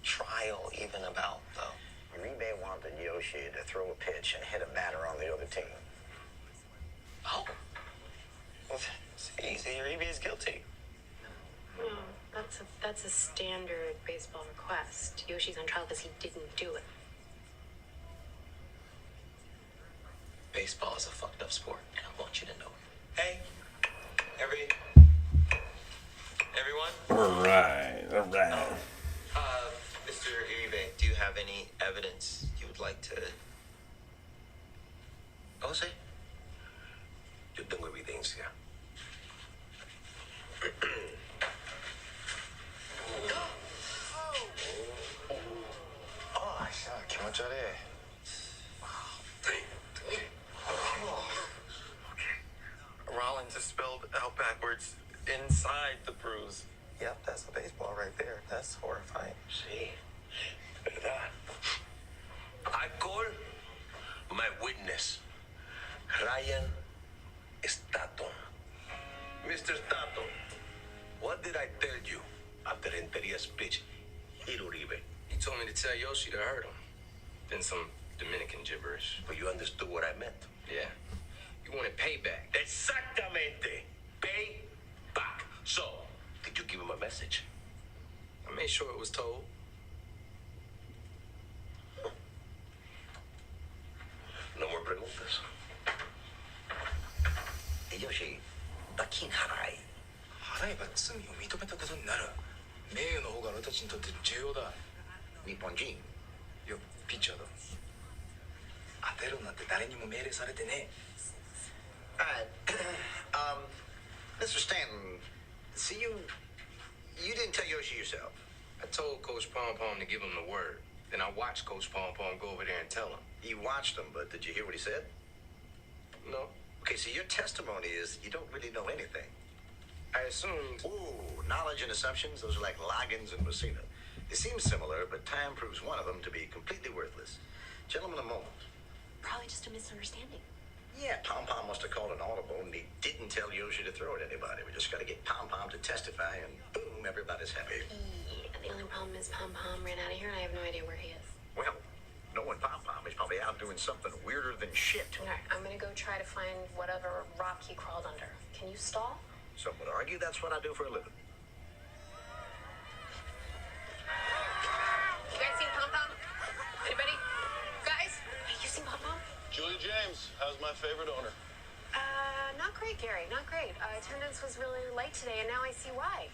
trial even about, though? Uribe wanted Yoshi to throw a pitch and hit a batter on the other team. Oh. Well, it's easy. Uribe is guilty. No, that's a standard baseball request. Yoshi's on trial because he didn't do it. Baseball is a fucked up sport, and I want you to know it. Hey, everyone. All right. Mr. Uribe, do you have any evidence you would like to... Oh, sí. Yo tengo evidencia. Oh, 기분짜리. Rollins is spelled out backwards inside the bruise. Yep, that's a baseball right there. That's horrifying. Sí. ¿Verdad? I call my witness, Ryan Staton. Mr. Staton, what did I tell you after Renteria's pitch hit Uribe? He told me to tell Yoshi to hurt him. Then some Dominican gibberish. But you understood what I meant. Yeah. You wanted payback. Exactamente. Pay back. So, did you give him a message? I made sure it was told. No more preguntas. Hey, Yoshi, Bakin Harai. 払えば罪を認めたことになる。名誉の方が俺たちにとって重要だ。日本人。いや、ピッチャーだ。当てろなんて誰にも命令されてねえ。All right. Mr. Stanton, See, you didn't tell Yoshi yourself. I told Coach Pom Pom to give him the word. Then I watched Coach Pom Pom go over there and tell him. You watched him, but did you hear what he said? No. Okay, so your testimony is you don't really know anything. I assumed. Ooh, knowledge and assumptions, those are like Loggins and Messina. They seem similar, but time proves one of them to be completely worthless. Gentlemen, a moment. Probably just a misunderstanding. Yeah, Pom Pom must have called an audible, and he didn't tell Yoshi to throw at anybody. We just got to get Pom Pom to testify, and boom, everybody's happy. The only problem is Pom Pom ran out of here, and I have no idea where he is. Well, knowing Pom Pom, he's probably out doing something weirder than shit. All right, I'm gonna go try to find whatever rock he crawled under. Can you stall? Some would argue that's what I do for a living. You guys seen Pom Pom? Anybody? Guys? Hey, you seen Pom Pom? Julie James, how's my favorite owner? Not great, Gary. Not great. Attendance was really light today, and now I see why.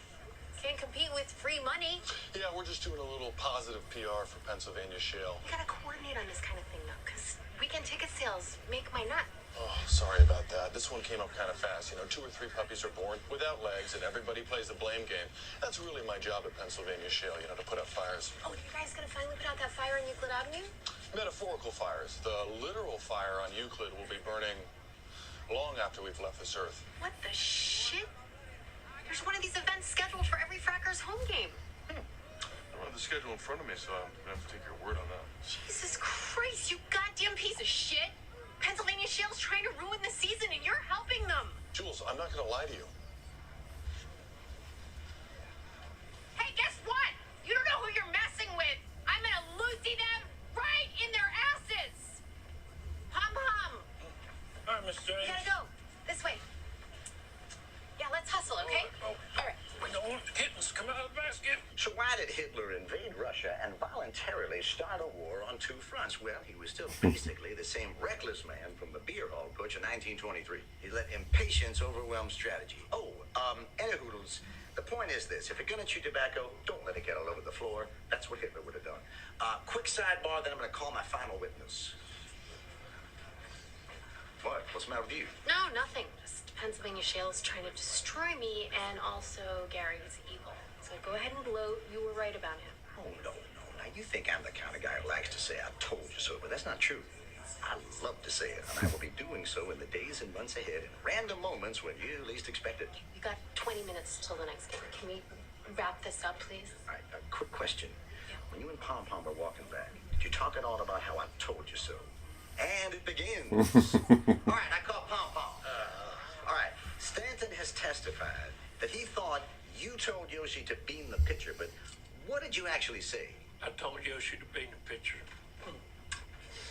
Can't compete with free money. Yeah, we're just doing a little positive PR for Pennsylvania Shale. You gotta coordinate on this kind of thing, though, because weekend ticket sales make my nut. Oh, sorry about that. This one came up kind of fast. You know, 2 or 3 puppies are born without legs, and everybody plays the blame game. That's really my job at Pennsylvania Shale, you know, to put out fires. Oh, you guys gonna finally put out that fire on Euclid Avenue? Metaphorical fires. The literal fire on Euclid will be burning long after we've left this earth. What the shit? There's one of these events scheduled for every Fracker's home game. I don't have the schedule in front of me, so I'm gonna have to take your word on that. Jesus Christ, you goddamn piece of shit! Pennsylvania Shale's trying to ruin the season, and you're helping them. Jules, I'm not gonna lie to you. Hey, guess what? You don't know who you're messing with. I'm gonna Lucy them right in their asses. Pom Pom. All right, Miss James. You gotta go. This way. Yeah, let's hustle, okay? All right. We don't want the kittens to come out of the basket. So why did Hitler invade Russia and voluntarily start a war on 2 fronts? Well, he was still basically the same reckless man from the beer hall putsch in 1923. He let impatience overwhelm strategy. Anywhoodles, the point is this. If you're gonna chew tobacco, don't let it get all over the floor. That's what Hitler would have done. Quick sidebar, then I'm gonna call my final witness. What? What's the matter with you? No, nothing. Just Pennsylvania Shale's trying to destroy me, and also Gary's evil. So go ahead and gloat. You were right about him. Oh, no. Now, you think I'm the kind of guy who likes to say I told you so, but that's not true. I love to say it, and I will be doing so in the days and months ahead in random moments when you least expect it. You got 20 minutes till the next game. Can we wrap this up, please? All right, a quick question. Yeah. When you and Pom Pom were walking back, did you talk at all about how I told you so? And it begins. All right, I call Pom Pom. All right, Stanton has testified that he thought you told Yoshi to beam the pitcher, but what did you actually say? I told Yoshi to beam the pitcher.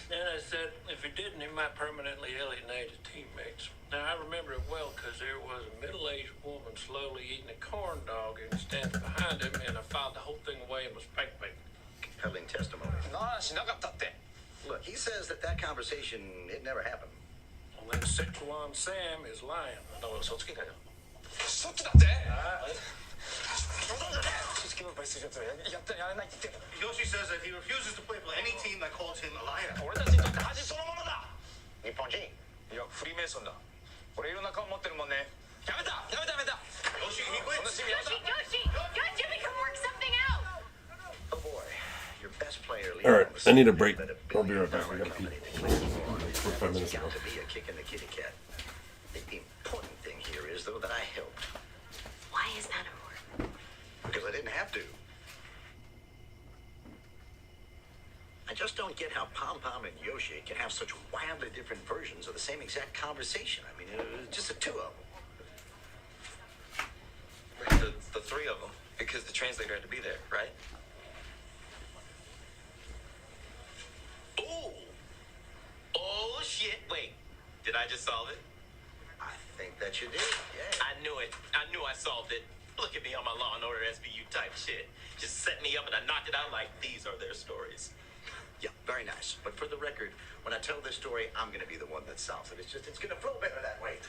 Then I said if he didn't, he might permanently alienate his teammates. Now, I remember it well because there was a middle-aged woman slowly eating a corn dog and standing behind him, and I filed the whole thing away and was fake. Compelling testimony. Look, he says that conversation, it never happened. Well, then Sichuan Sam is lying. Yoshi says that he refuses to play for any team that calls him a liar. 俺たちにとって恥そのものだ。日本人。いや、フリーメイソンだ。俺いろんな顔持ってるもんね。やめた。Yoshi, he quits. Yoshi, we can work something out. Oh boy, your best player. All right, I need a break. I'll be right back. I gotta pee. For 5 minutes ago. To be a kick in the kitty cat. The important thing here is, though, that I helped. Why is that important? Because I didn't have to. I just don't get how Pom Pom and Yoshi can have such wildly different versions of the same exact conversation. I mean, just the 2 of them. The 3 of them, because the translator had to be there, right? Oh, shit. Wait, did I just solve it? I think that you did, yeah. I knew it. I knew I solved it. Look at me on my Law and Order SVU type shit. Just set me up and I knocked it out like these are their stories. Yeah, very nice. But for the record, when I tell this story, I'm going to be the one that solves it. It's going to flow better that way.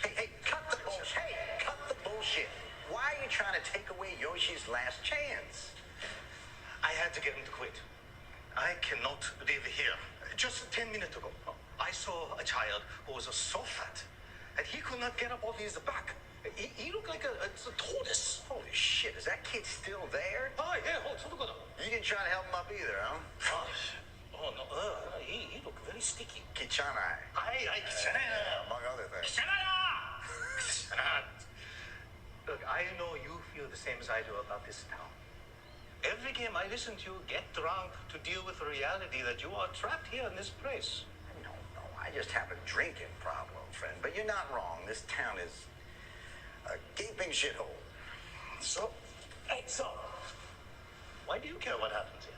Hey, cut the bullshit. Hey, cut the bullshit. Why are you trying to take away Yoshi's last chance? I had to get him to quit. I cannot live here. Just 10 minutes ago, I saw a child who was so fat that he could not get up on his back. He looked like a kid's still there? Hi, yeah, hold on. You didn't try to help him up either, huh? Oh, no, he looked very sticky. Kichanai. Among other things. Look, I know you feel the same as I do about this town. Every game I listen to you get drunk to deal with the reality that you are trapped here in this place. No, I just have a drinking problem, friend. But you're not wrong. This town is a gaping shithole. So, why do you care what happens here?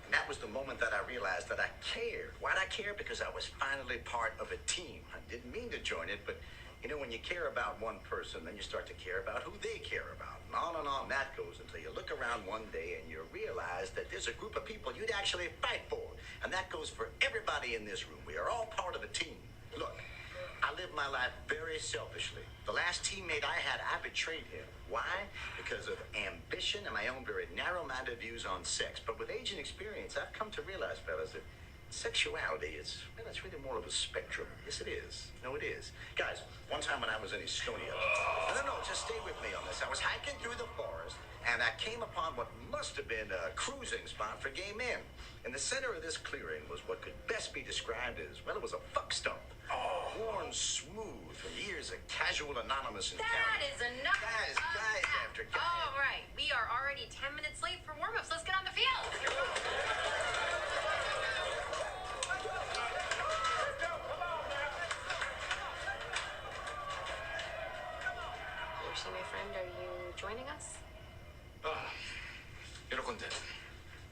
And that was the moment that I realized that I cared. Why'd I care? Because I was finally part of a team. I didn't mean to join it, but you know, when you care about one person, then you start to care about who they care about. And on that goes until you look around one day and you realize that there's a group of people you'd actually fight for. And that goes for everybody in this room. We are all part of a team. Look, I live my life very selfishly. The last teammate I had, I betrayed him. Why? Because of ambition and my own very narrow-minded views on sex. But with age and experience, I've come to realize, fellas, that sexuality is, well, it's really more of a spectrum. Yes, it is. No, it is. Guys, one time when I was in Estonia, no, just stay with me on this. I was hiking through the forest, and I came upon what must have been a cruising spot for gay men. In the center of this clearing was what could best be described as, well, it was a fuck stump. Worn smooth from years of casual anonymous encounters. That is enough. Guys, after guys. All right, we are already 10 minutes late for warm-ups. Let's get on the field. Yoshi, my friend, are you joining us? 喜んで。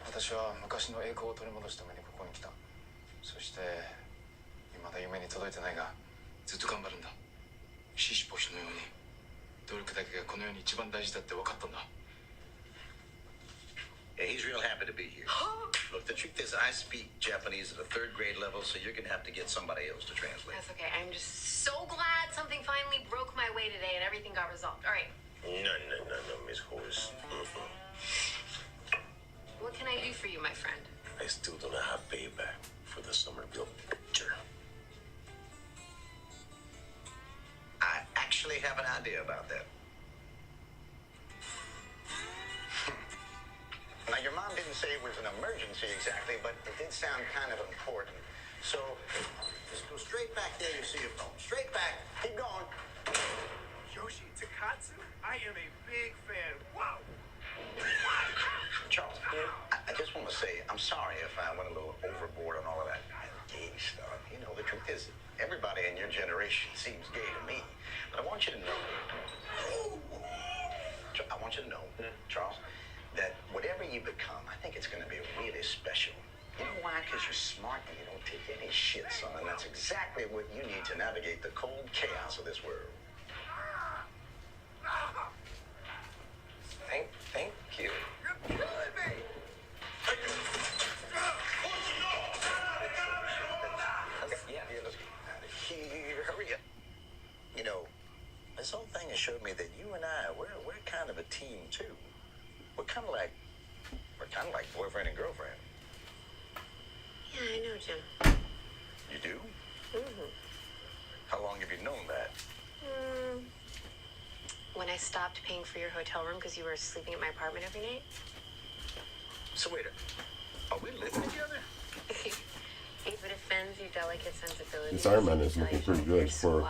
私は昔の栄光を取り戻すためにここに来た。そして未だ夢に届いてないがずっと頑張るんだ。獅子星のように努力だけがこの世に一番大事だって分かったんだ。 Yeah, he's real happy to be here. Look, the truth is I speak Japanese at a 3rd grade level, so you're going to have to get somebody else to translate. That's okay. I'm just so glad something finally broke my way today and everything got resolved. All right. No, Miss Horse. What can I do for you, my friend? I still do not have payback for the Somerville picture. I actually have an idea about that. Now, your mom didn't say it was an emergency exactly, but it did sound kind of important. So, just go straight back there, you see your phone. Straight back. Keep going. Yoshi Takatsu? I am a big fan. Wow. Charles, I just want to say, I'm sorry if I went a little overboard on all of that gay stuff. You know, the truth is, everybody in your generation seems gay to me. But I want you to know, Charles, that whatever you become, I think it's going to be really special. You know why? Because you're smart and you don't take any shit, son. And that's exactly what you need to navigate the cold chaos of this world. Thank you. You're killing me. Yeah, let's get out of here. Hurry up. You know, this whole thing has showed me that you and I, we're kind of a team, too. We're kind of like boyfriend and girlfriend. Yeah, I know, Jim. You do? Mm-hmm. How long have you known that? When I stopped paying for your hotel room because you were sleeping at my apartment every night. So wait, are we living together? If it offends your delicate sensibilities. This Iron Man is looking pretty good for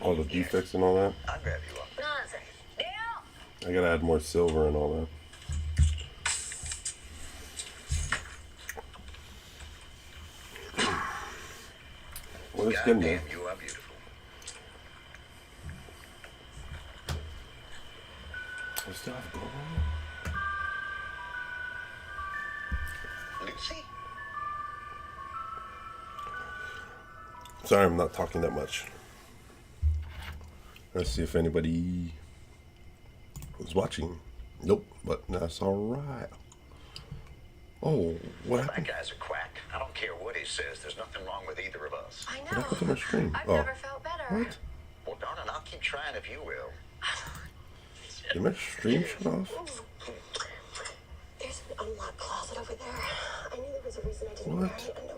all the defects and all that. I'll grab you up. Nonsense. I gotta add more silver and all that. Well, it's getting there. You are beautiful. I still have gold. Lucy? Sorry, I'm not talking that much. Let's see if anybody was watching. Nope, but that's all right. Oh, what happened? That guy's a quack. I don't care what he says. There's nothing wrong with either of us. I What happened to my stream? I've Oh, never felt better. what? Well, darn it, I'll keep trying if you will. Did my stream shut off? There's an unlocked closet over there. I knew there was a reason I didn't What? marry, and